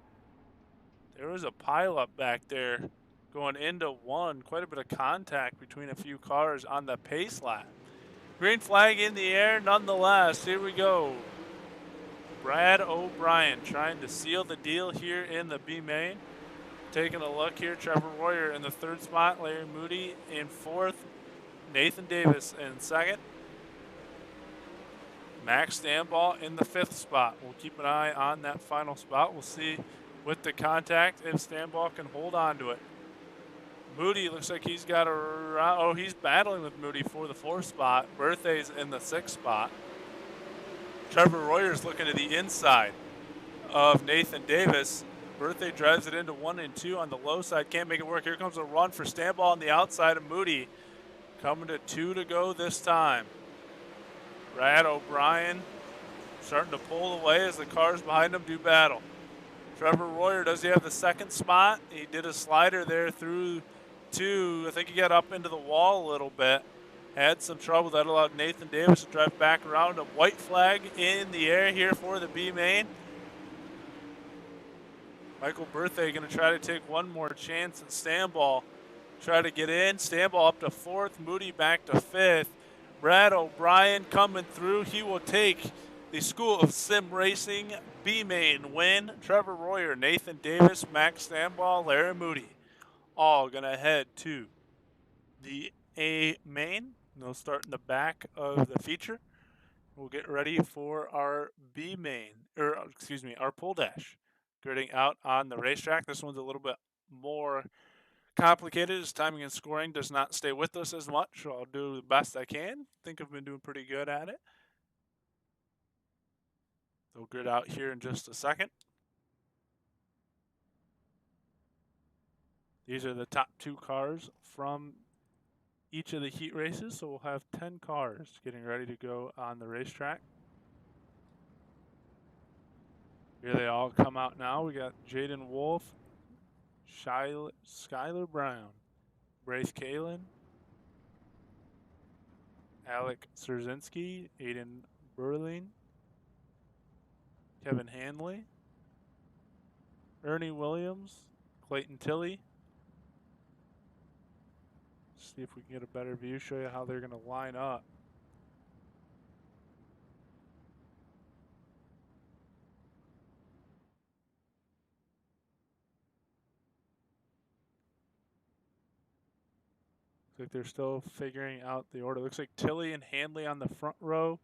There was a pileup back there going into one. Quite a bit of contact between a few cars on the pace lap. Green flag in the air nonetheless. Here we go. Brad O'Brien trying to seal the deal here in the B main. Taking a look here, Trevor Royer in the 3rd spot, Larry Moody in 4th, Nathan Davis in 2nd, Max Stambaugh in the 5th spot. We'll keep an eye on that final spot. We'll see with the contact if Stambaugh can hold on to it. Moody looks like he's got he's battling with Moody for the 4th spot. Berthay's in the 6th spot. Trevor Royer's looking to the inside of Nathan Davis. Berthay drives it into 1 and 2 on the low side. Can't make it work. Here comes a run for Stambaugh on the outside of Moody. Coming to 2 to go this time. Brad O'Brien starting to pull away as the cars behind him do battle. Trevor Royer, does he have the 2nd spot? He did a slider there through 2. I think he got up into the wall a little bit. Had some trouble. That allowed Nathan Davis to drive back around. A white flag in the air here for the B main. Michael Berthay going to try to take one more chance at Stambaugh. Try to get in. Stambaugh up to 4th. Moody back to 5th. Brad O'Brien coming through. He will take the School of Sim Racing B main win. Trevor Royer, Nathan Davis, Max Stambaugh, Larry Moody. All going to head to the A main. They'll start in the back of the feature. We'll get ready for our B main, our pole dash. Gridding out on the racetrack. This one's a little bit more complicated as timing and scoring does not stay with us as much, so I'll do the best I can. Think I've been doing pretty good at it. They'll grid out here in just a second. These are the top 2 cars from each of the heat races, so we'll have 10 cars getting ready to go on the racetrack. Here they all come out now. We got Jaden Wolf, Skylar Brown, Braith Kalin, Alec Szerzinski, Aiden Berling, Kevin Hanley, Ernie Williams, Clayton Tilley. See if we can get a better view, show you how they're going to line up. Looks like they're still figuring out the order. Looks like Tilley and Hanley on the front row.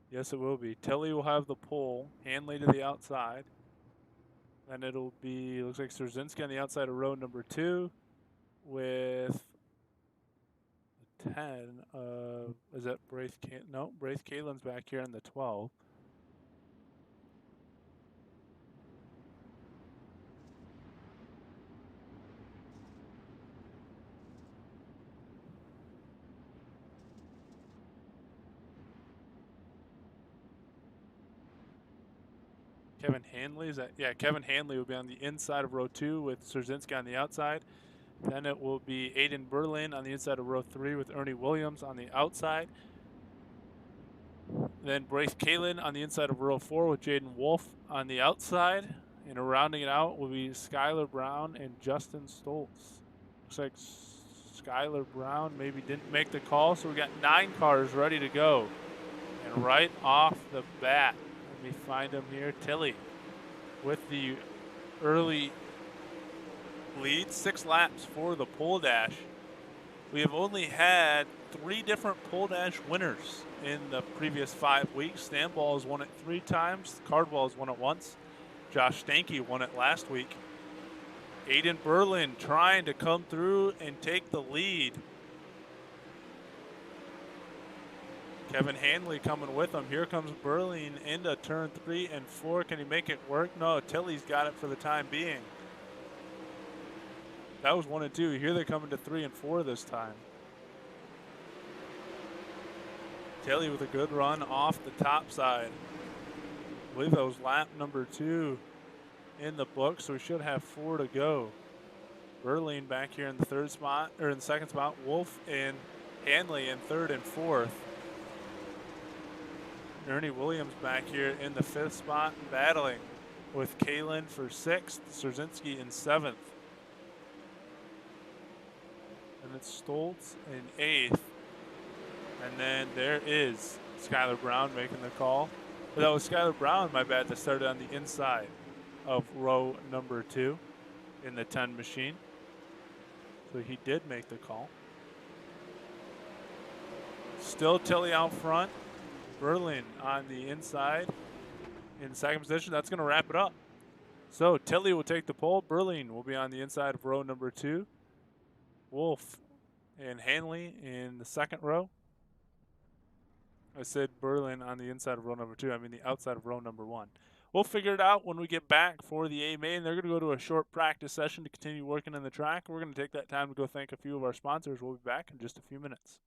Yes, it will be. Tilley will have the pole, Hanley to the outside. Then it'll be, looks like Szerzinski on the outside of row number 2 with 10 of, is that Braith? No, Braith Kalin's back here on the 12. Kevin Hanley, is that? Yeah, Kevin Hanley will be on the inside of row 2 with Szerzinski on the outside. Then it will be Aiden Berlin on the inside of row 3 with Ernie Williams on the outside. Then Braith Kalin on the inside of row 4 with Jaden Wolf on the outside. And rounding it out will be Skylar Brown and Justin Stoltz. Looks like Skylar Brown maybe didn't make the call, so we got 9 cars ready to go. And right off the bat, let me find him here. Tilley with the early lead, 6 laps for the pole dash. We have only had 3 different pole dash winners in the previous 5 weeks. Stambaugh has won it 3 times. Cardwell has won it once. Josh Stanke won it last week. Aiden Berlin trying to come through and take the lead. Kevin Hanley coming with him. Here comes Burling into turn 3 and 4. Can he make it work? No, Tilley's got it for the time being. That was 1 and 2. Here they come into 3 and 4 this time. Tilley with a good run off the top side. I believe that was lap number 2 in the book, so we should have 4 to go. Burling back here in the third spot, or in the second spot. Wolf and Hanley in third and fourth. Ernie Williams back here in the 5th spot, battling with Kalen for 6th, Szerzinski in 7th. And it's Stoltz in 8th. And then there is Skylar Brown making the call. But that was Skylar Brown, my bad, that started on the inside of row number 2 in the 10 machine. So he did make the call. Still Tilley out front. Burling on the inside in second position. That's going to wrap it up. So Tilley will take the pole. Burling will be on the inside of row number 2. Wolf and Hanley in the second row. I said Burling on the inside of row number 2. I mean the outside of row number 1. We'll figure it out when we get back for the A main. They're going to go to a short practice session to continue working in the track. We're going to take that time to go thank a few of our sponsors. We'll be back in just a few minutes.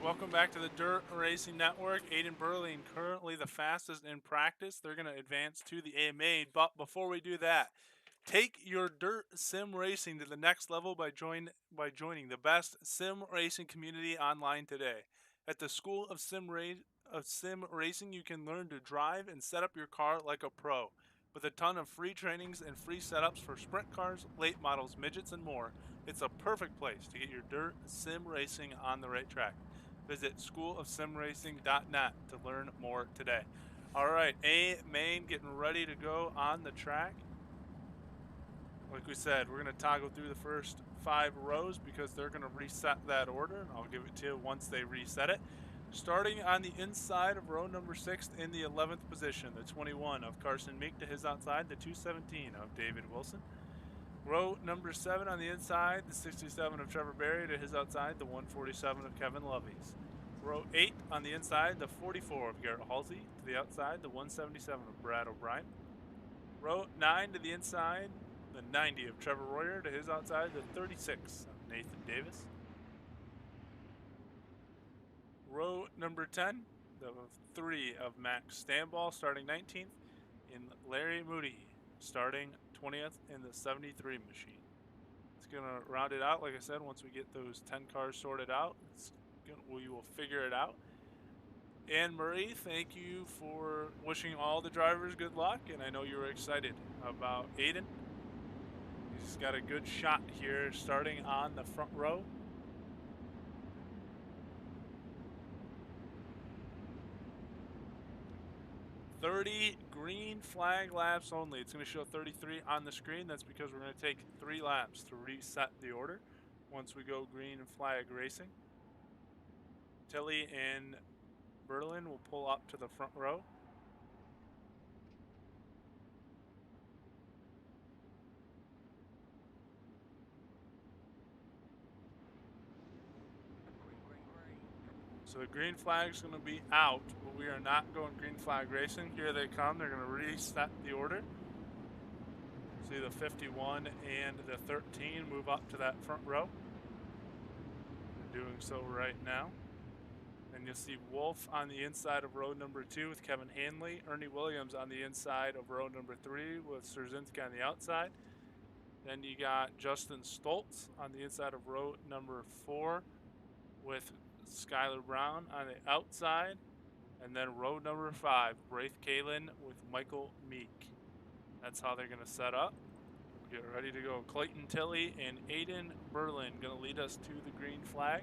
Welcome back to the Dirt Racing Network. Aiden Burling currently the fastest in practice. They're going to advance to the AMA, but before we do that, take your dirt sim racing to the next level by joining the best sim racing community online today. At the School of Sim Racing, you can learn to drive and set up your car like a pro. With a ton of free trainings and free setups for sprint cars, late models, midgets, and more, it's a perfect place to get your dirt sim racing on the right track. Visit schoolofsimracing.net to learn more today. All right, A main getting ready to go on the track. Like we said, we're going to toggle through the first 5 rows because they're going to reset that order, and I'll give it to you once they reset it. Starting on the inside of row number 6 in the 11th position, the 21 of Carson Meek to his outside, the 217 of David Wilson. Row number 7 on the inside, the 67 of Trevor Berry to his outside, the 147 of Kevin Loveys. Row 8 on the inside, the 44 of Garrett Halsey to the outside, the 177 of Brad O'Brien. Row 9 to the inside, the 90 of Trevor Royer to his outside, the 36 of Nathan Davis. Row number 10, the 3 of Max Stanball starting 19th, and Larry Moody starting 20th in the 73 machine. It's going to round it out, like I said, once we get those 10 cars sorted out. We will figure it out. Anne Marie, thank you for wishing all the drivers good luck, and I know you were excited about Aiden. He's got a good shot here starting on the front row. "30 green flag laps only." It's going to show 33 on the screen. That's because we're going to take 3 laps to reset the order once we go green flag racing. Tilley and Berlin will pull up to the front row. So the green flag's going to be out, but we are not going green flag racing. Here they come. They're going to reset the order. See the 51 and the 13 move up to that front row. They're doing so right now. And you'll see Wolf on the inside of row number 2 with Kevin Hanley. Ernie Williams on the inside of row number 3 with Szerzynski on the outside. Then you got Justin Stoltz on the inside of row number 4 with Skylar Brown on the outside. And then row number 5, Braith Kalin with Michael Meek. That's how they're going to set up. Get ready to go. Clayton Tilley and Aiden Berlin going to lead us to the green flag.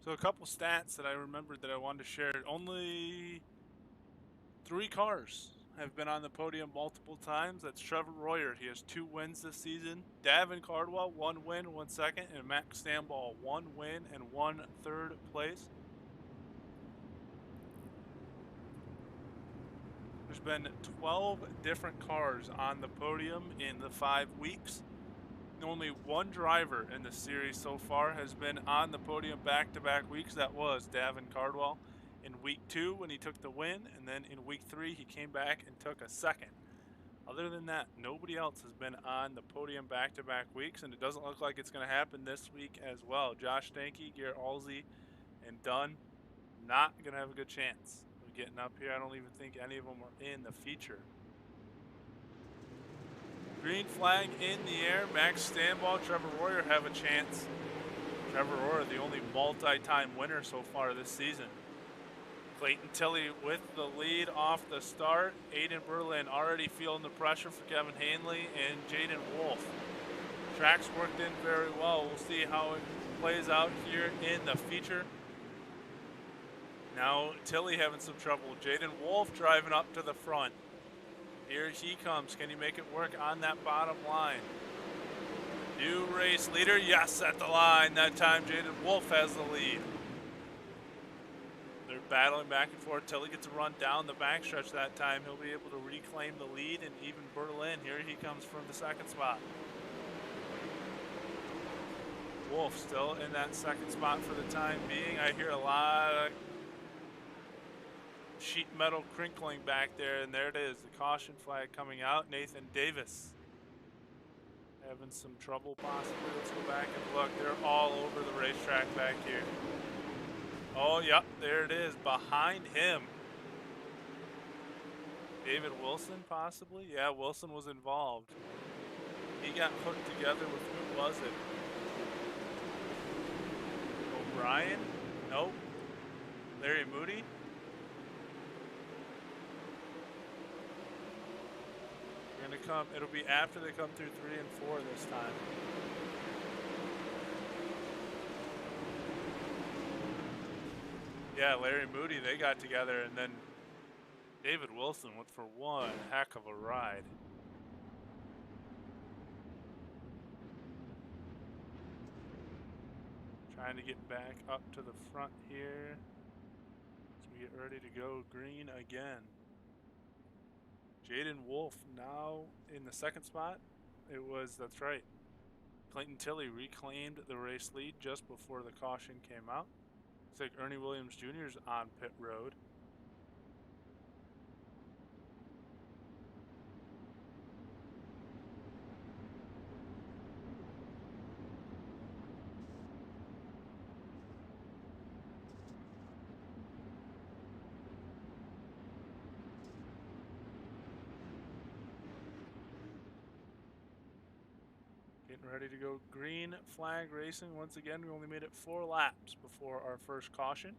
So a couple stats that I remembered that I wanted to share. Only 3 cars have been on the podium multiple times. That's Trevor Royer. He has 2 wins this season. Davin Cardwell, 1 win, 1 second. And Max Stamball, 1 win and 1 third place. There's been 12 different cars on the podium in the 5 weeks. Only 1 driver in the series so far has been on the podium back-to-back weeks. That was Davin Cardwell in week 2 when he took the win, and then in week 3 he came back and took a second. Other than that, nobody else has been on the podium back-to-back weeks, and it doesn't look like it's going to happen this week as well. Josh Stanky, Garrett Halsey, and Dunn not going to have a good chance of getting up here. I don't even think any of them are in the feature. Green flag in the air. Max Stamball, Trevor Royer have a chance. Trevor Royer, the only multi-time winner so far this season. Clayton Tilley with the lead off the start. Aiden Berlin already feeling the pressure for Kevin Hanley and Jaden Wolf. Track's worked in very well. We'll see how it plays out here in the feature. Now Tilley having some trouble. Jaden Wolf driving up to the front. Here he comes. Can he make it work on that bottom line? New race leader. Yes, at the line. That time Jaden Wolf has the lead. They're battling back and forth. Tilley gets a run down the backstretch that time. He'll be able to reclaim the lead, and even Berlin. Here he comes from the 2nd spot. Wolf still in that 2nd spot for the time being. I hear a lot of sheet metal crinkling back there, and there it is, the caution flag coming out. Nathan Davis having some trouble possibly. Let's go back and look. They're all over the racetrack back here. Oh, yep, there it is, behind him. David Wilson possibly? Yeah, Wilson was involved. He got hooked together with, who was it? O'Brien? Nope. Larry Moody? Going to come, it'll be after they come through 3 and 4 this time. Yeah, Larry Moody, they got together, and then David Wilson went for one heck of a ride. Trying to get back up to the front here as we get ready to go green again. Jaden Wolf now in the 2nd spot. That's right. Clayton Tilley reclaimed the race lead just before the caution came out. Looks like Ernie Williams Jr. is on pit road. Ready to go green flag racing. Once again, we only made it 4 laps before our first caution.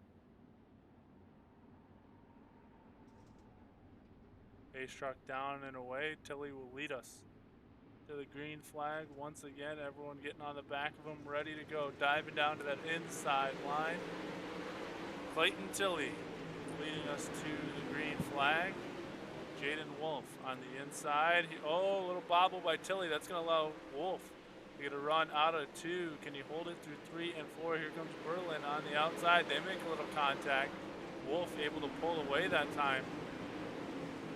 Pace truck down and away. Tilley will lead us to the green flag. Once again, everyone getting on the back of him, ready to go. Diving down to that inside line. Clayton Tilley leading us to the green flag. Jaden Wolf on the inside. Oh, a little bobble by Tilley. That's going to allow Wolf to get a run out of 2. Can he hold it through 3 and 4? Here comes Berlin on the outside. They make a little contact. Wolf able to pull away that time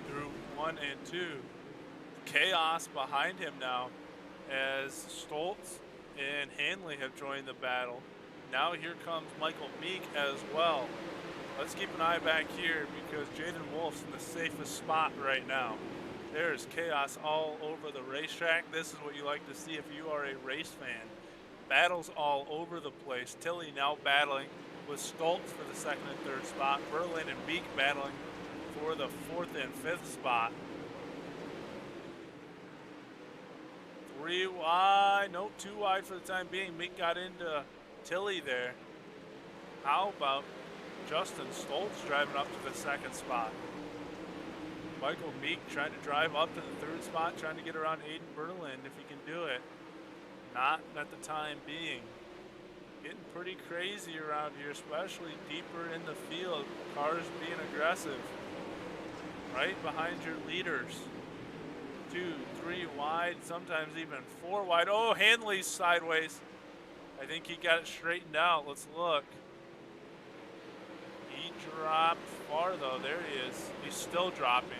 through 1 and 2. Chaos behind him now as Stoltz and Hanley have joined the battle. Now here comes Michael Meek as well. Let's keep an eye back here because Jaden Wolf's in the safest spot right now. There's chaos all over the racetrack. This is what you like to see if you are a race fan. Battles all over the place. Tilley now battling with Stoltz for the 2nd and 3rd spot. Berlin and Meek battling for the 4th and 5th spot. 3 wide, no, 2 wide for the time being. Meek got into Tilley there. How about Justin Stoltz driving up to the 2nd spot? Michael Meek trying to drive up to the 3rd spot, trying to get around Aiden Berlin if he can do it. Not at the time being. Getting pretty crazy around here, especially deeper in the field. Cars being aggressive. Right behind your leaders. 2, 3 wide, sometimes even 4 wide. Oh, Hanley's sideways. I think he got it straightened out. Let's look. He dropped far though. There he is. He's still dropping.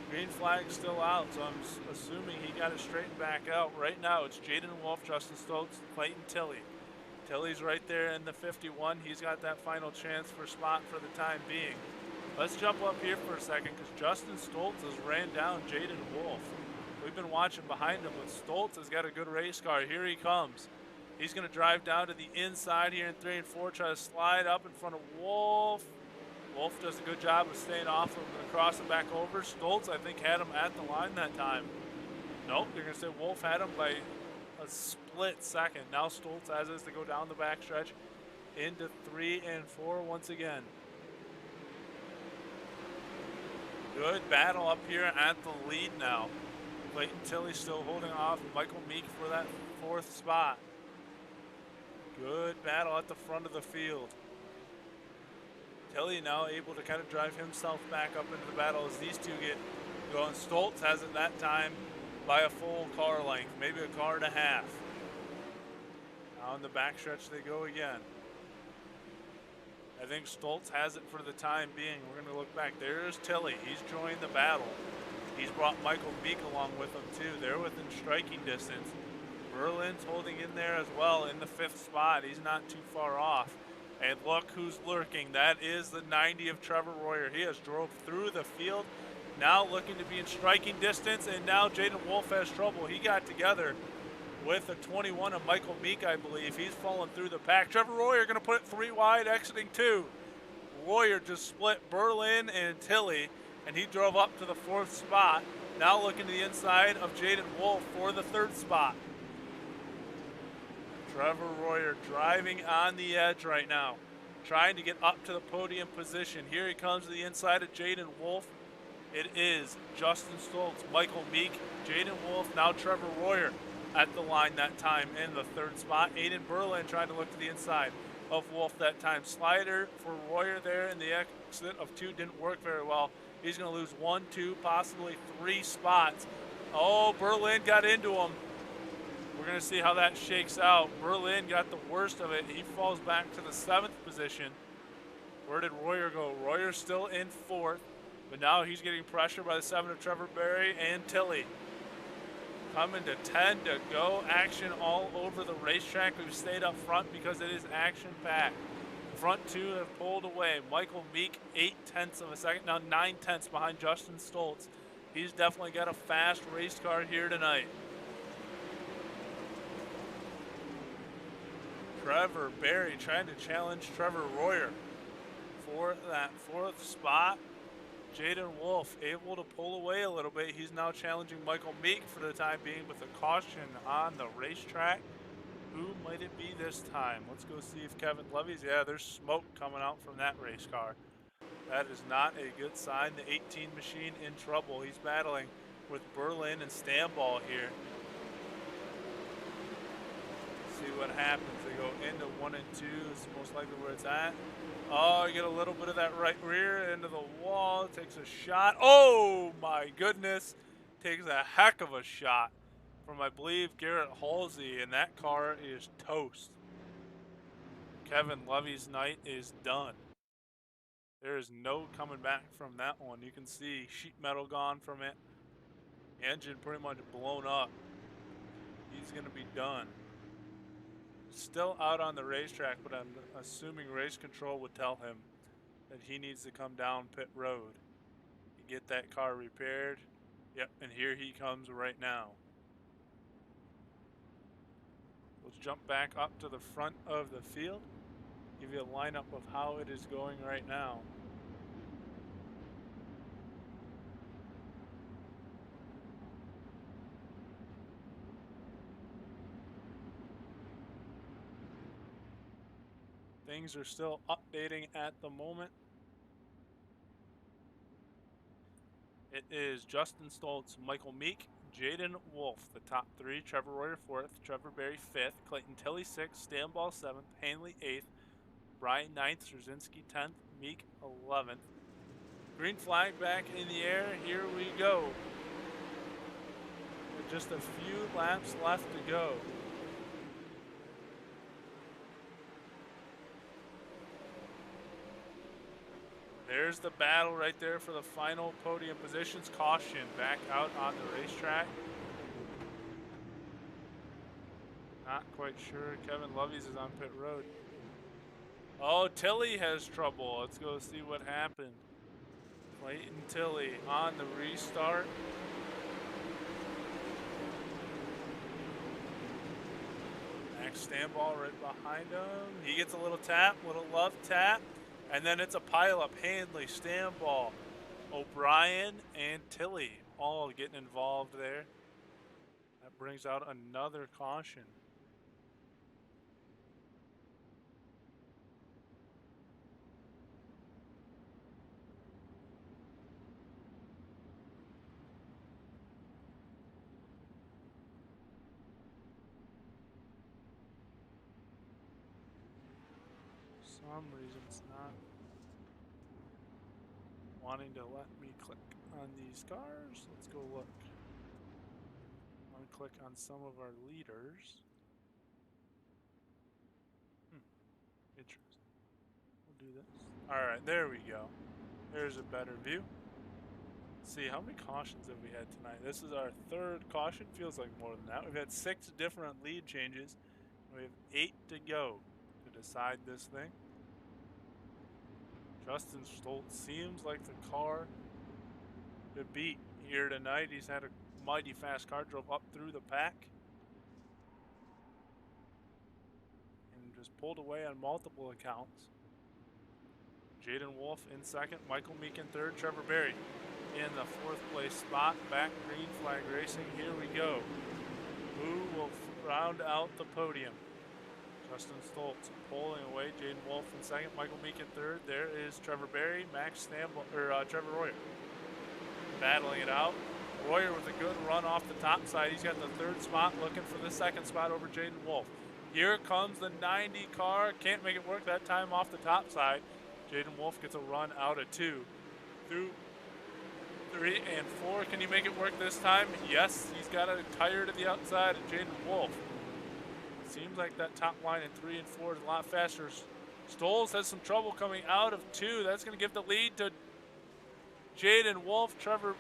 Green flag still out, so I'm assuming he got it straightened back out. Right now, it's Jaden Wolf, Justin Stoltz, Clayton Tilley. Tilley's right there in the 51. He's got that final chance for spot for the time being. Let's jump up here for a second because Justin Stoltz has ran down Jaden Wolf. We've been watching behind him, but Stoltz has got a good race car. Here he comes. He's going to drive down to the inside here in 3 and 4, try to slide up in front of Wolf. Wolf does a good job of staying off of him and crossing back over. Stoltz, I think, had him at the line that time. Nope, they're going to say Wolf had him by a split second. Now Stoltz has us to go down the backstretch into 3 and 4 once again. Good battle up here at the lead now. Clayton Tilley still holding off Michael Meek for that 4th spot. Good battle at the front of the field. Tilley now able to kind of drive himself back up into the battle as these two get going. Stoltz has it that time by a full car length, maybe a car and a half. Now on the backstretch they go again. I think Stoltz has it for the time being. We're going to look back. There's Tilley. He's joined the battle. He's brought Michael Meek along with him too. They're within striking distance. Berlin's holding in there as well in the 5th spot. He's not too far off. And look who's lurking. That is the 90 of Trevor Royer. He has drove through the field. Now looking to be in striking distance. And now Jaden Wolf has trouble. He got together with a 21 of Michael Meek, I believe. He's falling through the pack. Trevor Royer going to put it 3 wide, exiting 2. Royer just split Berlin and Tilley, and he drove up to the 4th spot. Now looking to the inside of Jaden Wolf for the 3rd spot. Trevor Royer driving on the edge right now, trying to get up to the podium position. Here he comes to the inside of Jaden Wolf. It is Justin Stoltz, Michael Meek, Jaden Wolf, now Trevor Royer at the line that time in the 3rd spot. Aiden Berlin trying to look to the inside of Wolf that time. Slider for Royer there, and the exit of 2 didn't work very well. He's going to lose 1, 2, possibly 3 spots. Oh, Berlin got into him. We're going to see how that shakes out. Berlin got the worst of it. He falls back to the 7th position. Where did Royer go? Royer's still in 4th, but now he's getting pressure by the 7 of Trevor Berry and Tilley. Coming to 10 to go. Action all over the racetrack. We've stayed up front because it is action-packed. Front 2 have pulled away. Michael Meek, 0.8 of a second. Now 0.9 behind Justin Stoltz. He's definitely got a fast race car here tonight. Trevor Berry trying to challenge Trevor Royer for that 4th spot. Jaden Wolf able to pull away a little bit. He's now challenging Michael Meek for the time being with a caution on the racetrack. Who might it be this time? Let's go see if Kevin Levy's. Yeah, there's smoke coming out from that race car. That is not a good sign. The 18 machine in trouble. He's battling with Berlin and Stamball here. see what happens. They go into 1 and 2. This is most likely where it's at. Oh, you get a little bit of that right rear into the wall. Takes a shot. Oh, my goodness. Takes a heck of a shot from, I believe, Garrett Halsey, and that car is toast. Kevin Levy's night is done. There is no coming back from that one. You can see sheet metal gone from it. Engine pretty much blown up. He's going to be done. Still out on the racetrack, but I'm assuming race control would tell him that he needs to come down pit road and get that car repaired. Yep, and here he comes right now. Let's jump back up to the front of the field. Give you a lineup of how it is going right now. Things are still updating at the moment. It is Justin Stoltz, Michael Meek, Jaden Wolf, the top 3, Trevor Royer 4th, Trevor Berry 5th, Clayton Tilley 6th, Stanball 7th, Hanley 8th, Brian 9th, Strzezinski 10th, Meek 11th. Green flag back in the air. Here we go. With just a few laps left to go. There's the battle right there for the final podium positions. Caution back out on the racetrack. Not quite sure. Kevin Loveys is on pit road. Oh, Tilley has trouble. Let's go see what happened. Clayton Tilley on the restart. Max Stanball right behind him. He gets a little tap, little love tap. And then it's a pileup. Handley, Stanball, O'Brien, and Tilley all getting involved there. That brings out another caution. For some reason it's not wanting to let me click on these cars. Let's go look. I want to click on some of our leaders. Interesting. We'll do this. Alright, there we go. There's a better view. Let's see, how many cautions have we had tonight? This is our 3rd caution. Feels like more than that. We've had 6 different lead changes. We have 8 to go to decide this thing. Justin Stoltz seems like the car to beat here tonight. He's had a mighty fast car, drove up through the pack, and just pulled away on multiple accounts. Jaden Wolf in 2nd, Michael Meek in 3rd, Trevor Berry in the 4th place spot. Back green flag racing. Here we go. Who will round out the podium? Justin Stoltz pulling away. Jaden Wolf in 2nd, Michael Meek in 3rd. There is Trevor Berry, Max Stanball, Trevor Royer battling it out. Royer with a good run off the top side. He's got the 3rd spot, looking for the 2nd spot over Jaden Wolf. Here comes the 90 car. Can't make it work that time off the top side. Jaden Wolf gets a run out of 2. Through 3 and 4. Can he make it work this time? Yes, he's got a tire to the outside of Jaden Wolf. Seems like that top line in 3 and 4 is a lot faster. Stoltz has some trouble coming out of 2. That's going to give the lead to Jaden Wolf. Trevor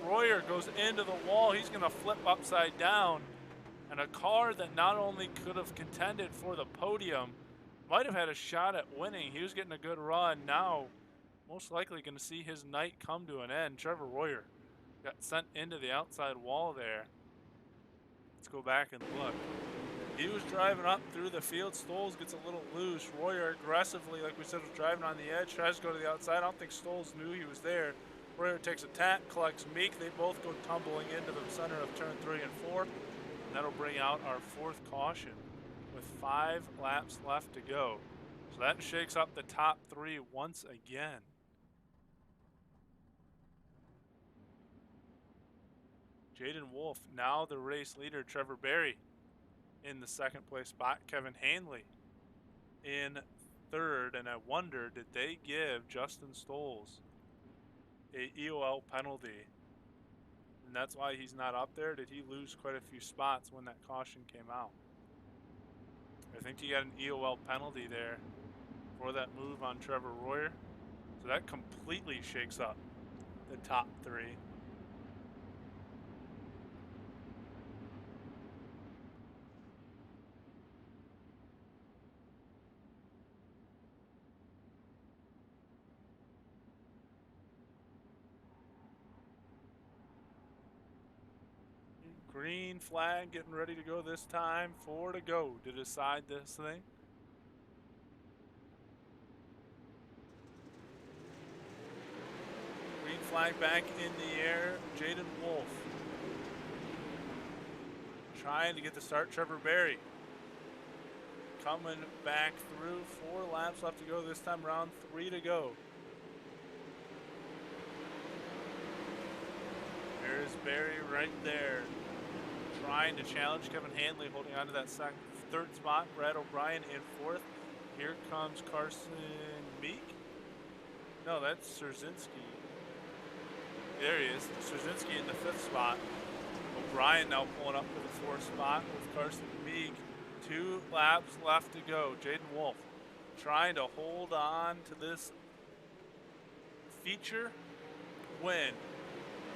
Royer goes into the wall. He's going to flip upside down. And a car that not only could have contended for the podium, might have had a shot at winning. He was getting a good run. Now, most likely going to see his night come to an end. Trevor Royer got sent into the outside wall there. Let's go back and look. He was driving up through the field. Stoltz gets a little loose. Royer aggressively, like we said, was driving on the edge. Tries to go to the outside. I don't think Stoltz knew he was there. Royer takes a tap, collects Meek. They both go tumbling into the center of turn 3 and 4. And that'll bring out our 4th caution with 5 laps left to go. So that shakes up the top 3 once again. Jaden Wolf, now the race leader. Trevor Berry in the second place spot. Kevin Hanley in third, and I wonder, did they give Justin Stoles a EOL penalty? And that's why he's not up there. Did he lose quite a few spots when that caution came out? I think he got an EOL penalty there for that move on Trevor Royer. So that completely shakes up the top three. Green flag getting ready to go this time. 4 to go to decide this thing. Green flag back in the air. Jaden Wolf trying to get the start. Trevor Berry coming back through. 4 laps left to go this time around. 3 to go. There's Berry right there, trying to challenge Kevin Hanley, holding on to that third spot. Brad O'Brien in fourth. Here comes Carson Meek. No, that's Szerzynski. There he is. Szerzynski in the fifth spot. O'Brien now pulling up to the fourth spot with Carson Meek. 2 laps left to go. Jaden Wolf trying to hold on to this feature win.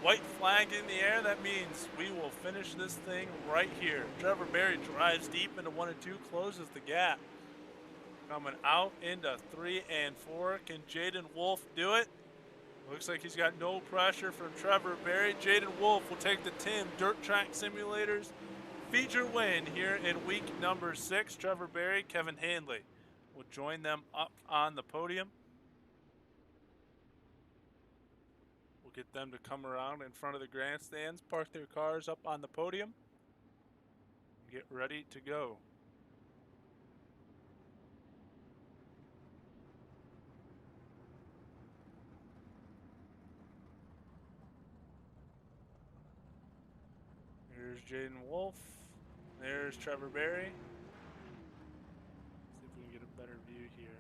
White flag in the air, that means we will finish this thing right here. Trevor Berry drives deep into 1 and 2, closes the gap. Coming out into 3 and 4. Can Jaden Wolf do it? Looks like he's got no pressure from Trevor Berry. Jaden Wolf will take the Tim Dirt Track Simulators feature win here in week number 6. Trevor Berry, Kevin Hanley will join them up on the podium. We'll get them to come around in front of the grandstands, park their cars up on the podium, and get ready to go. There's Jaden Wolf. There's Trevor Berry. See if we can get a better view here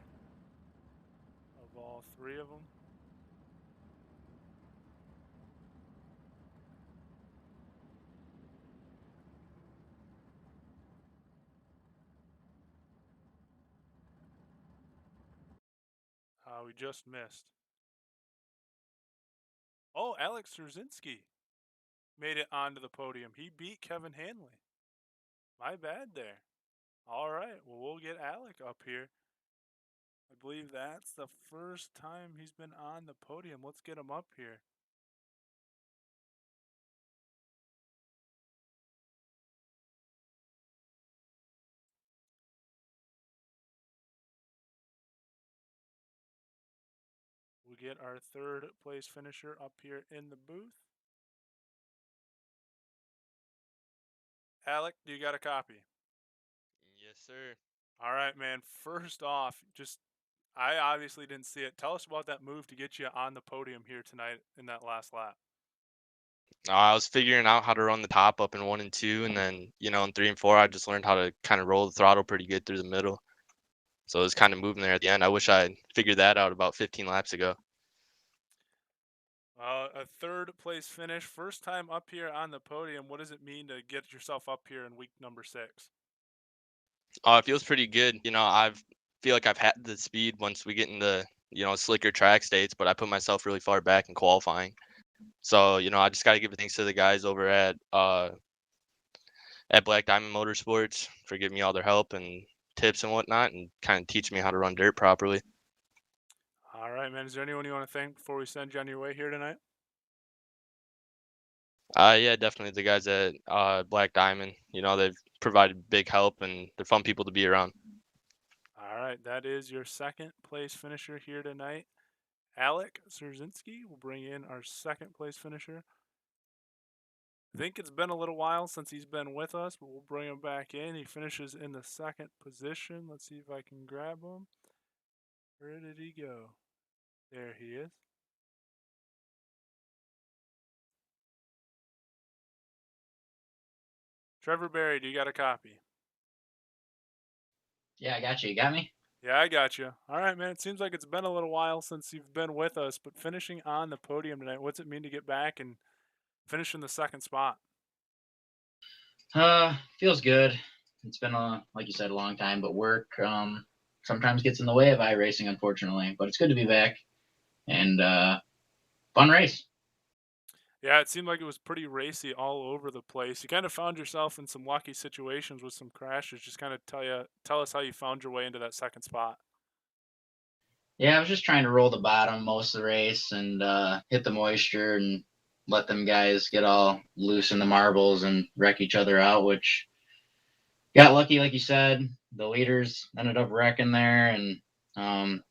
of all 3 of them. We just missed. Oh, Alex Szerzynski made it onto the podium. He beat Kevin Hanley. My bad there. All right, well, we'll get Alec up here. I believe that's the first time he's been on the podium. Let's get him up here. We'll get our 3rd place finisher up here in the booth. Alec, do you got a copy? Yes, sir. All right, man. First off, I obviously didn't see it. Tell us about that move to get you on the podium here tonight in that last lap. I was figuring out how to run the top up in 1 and 2, and then in 3 and 4, I just learned how to kind of roll the throttle pretty good through the middle. So it was kind of moving there at the end. I wish I figured that out about 15 laps ago. A 3rd place finish, first time up here on the podium. What does it mean to get yourself up here in week number 6? It feels pretty good. I feel like I've had the speed once we get into slicker track states, but I put myself really far back in qualifying. So I just got to give thanks to the guys over at Black Diamond Motorsports for giving me all their help and tips and whatnot, and kind of teach me how to run dirt properly. All right, man. Is there anyone you want to thank before we send you on your way here tonight? Yeah, definitely the guys at Black Diamond. They've provided big help, and they're fun people to be around. All right, that is your 2nd place finisher here tonight. Alec Szerzynski will bring in our 2nd place finisher. I think it's been a little while since he's been with us, but we'll bring him back in. He finishes in the 2nd position. Let's see if I can grab him. Where did he go? There he is. Trevor Berry, do you got a copy? Yeah, I got you. You got me? Yeah, I got you. All right, man. It seems like it's been a little while since you've been with us, but finishing on the podium tonight, what's it mean to get back and finish in the second spot? Feels good. It's been like you said, a long time, but work sometimes gets in the way of iRacing, unfortunately. But it's good to be back and fun race. Yeah, it seemed like it was pretty racy all over the place. You kind of found yourself in some lucky situations with some crashes. Just kind of tell us how you found your way into that second spot. Yeah, I was just trying to roll the bottom most of the race and hit the moisture and let them guys get all loose in the marbles and wreck each other out, which got lucky, like you said. The leaders ended up wrecking there and um,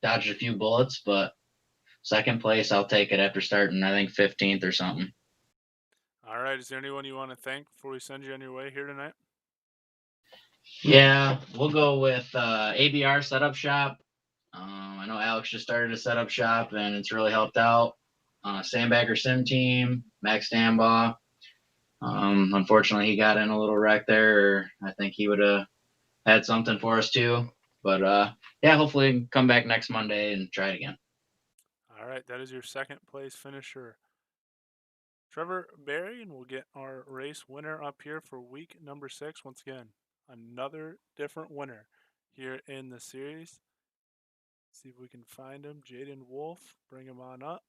dodged a few bullets, but second place, I'll take it after starting, I think, 15th or something. All right. Is there anyone you want to thank before we send you on your way here tonight? Yeah, we'll go with ABR Setup Shop. I know Alex just started a setup shop, and it's really helped out. Sandbagger Sim Team, Max Stambaugh. Unfortunately, he got in a little wreck there, or I think he would have had something for us too. But yeah, hopefully come back next Monday and try it again. All right. That is your second place finisher, Trevor Berry, and we'll get our race winner up here for week number 6. Once again, another different winner here in the series. See if we can find him. Jaden Wolf, bring him on up.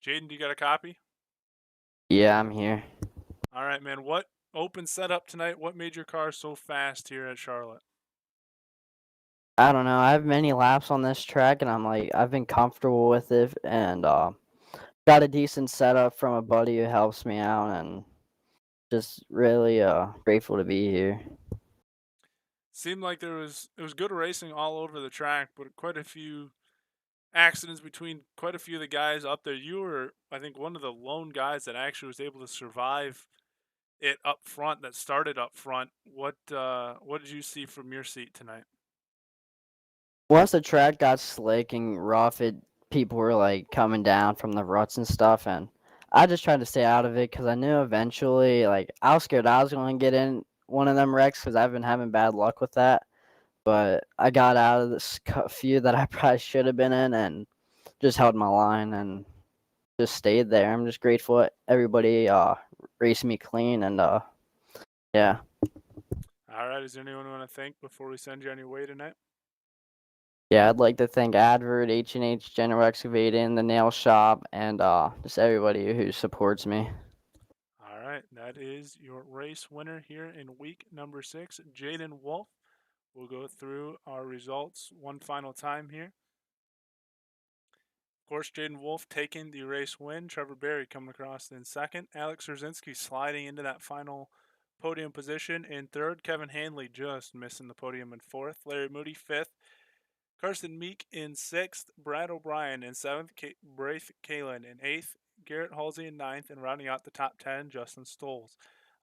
Jaden, do you got a copy? Yeah, I'm here. All right, man. What open setup tonight? What made your car so fast here at Charlotte? I don't know. I have many laps on this track, and I've been comfortable with it, and got a decent setup from a buddy who helps me out, and just really grateful to be here. Seemed like it was good racing all over the track, but quite a few accidents between quite a few of the guys up there. You were, I think, one of the lone guys that actually was able to survive it up front. That started up front. What did you see from your seat tonight? Once the track got slick and rough, people were like coming down from the ruts and stuff, and I just tried to stay out of it because I knew eventually, like, I was scared I was going to get in one of them wrecks because I've been having bad luck with that. But I got out of this few that I probably should have been in and just held my line and just stayed there. I'm just grateful that everybody raced me clean and yeah. All right. Is there anyone you want to thank before we send you on your way tonight? Yeah, I'd like to thank Advert, H&H, General Excavating, the nail shop, and just everybody who supports me. All right. That is your race winner here in week number 6, Jaden Wolf. We'll go through our results one final time here. Of course, Jaden Wolf taking the race win. Trevor Berry coming across in second. Alex Rzinski sliding into that final podium position in third. Kevin Hanley just missing the podium in fourth. Larry Moody fifth. Carson Meek in sixth. Brad O'Brien in seventh. Braith Kalin in eighth. Garrett Halsey in ninth. And rounding out the top 10, Justin Stoles.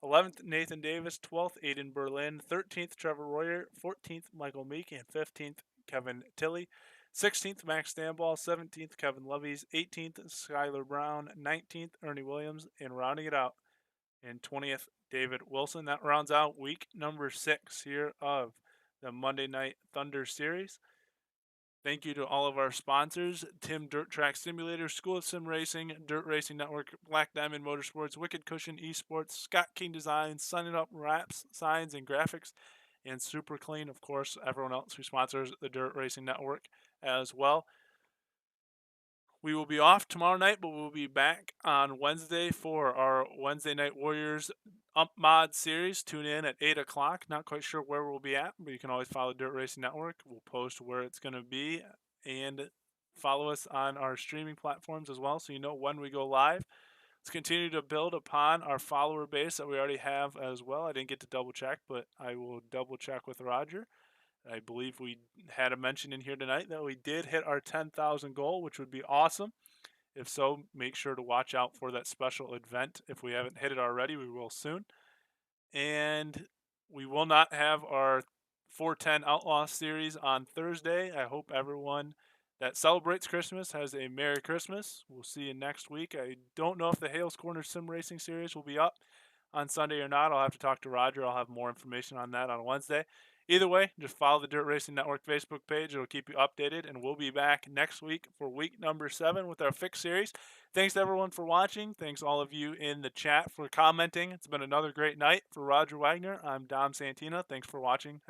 11th, Nathan Davis. 12th, Aiden Berlin. 13th, Trevor Royer. 14th, Michael Meek. And 15th, Kevin Tilley. 16th, Max Stambaugh. 17th, Kevin Levies. 18th, Skylar Brown. 19th, Ernie Williams. And rounding it out in 20th, David Wilson. That rounds out week number 6 here of the Monday Night Thunder Series. Thank you to all of our sponsors: Tim Dirt Track Simulator, School of Sim Racing, Dirt Racing Network, Black Diamond Motorsports, Wicked Cushion eSports, Scott King Designs, Sun It Up Wraps, Signs and Graphics, and Super Clean. Of course, everyone else who sponsors the Dirt Racing Network as well. We will be off tomorrow night, but we'll be back on Wednesday for our Wednesday Night Warriors Ump Mod series. Tune in at 8 o'clock. Not quite sure where we'll be at, but you can always follow Dirt Racing Network. We'll post where it's going to be and follow us on our streaming platforms as well so you know when we go live. Let's continue to build upon our follower base that we already have as well. I didn't get to double check, but I will double check with Roger. I believe we had a mention in here tonight that we did hit our 10,000 goal, which would be awesome. If so, make sure to watch out for that special event. If we haven't hit it already, we will soon. And we will not have our 410 Outlaw series on Thursday. I hope everyone that celebrates Christmas has a Merry Christmas. We'll see you next week. I don't know if the Hales Corner Sim Racing series will be up on Sunday or not. I'll have to talk to Roger. I'll have more information on that on Wednesday. Either way, just follow the Dirt Racing Network Facebook page. It'll keep you updated, and we'll be back next week for week number 7 with our Fix series. Thanks to everyone for watching. Thanks all of you in the chat for commenting. It's been another great night. For Roger Wagner, I'm Dom Santina. Thanks for watching.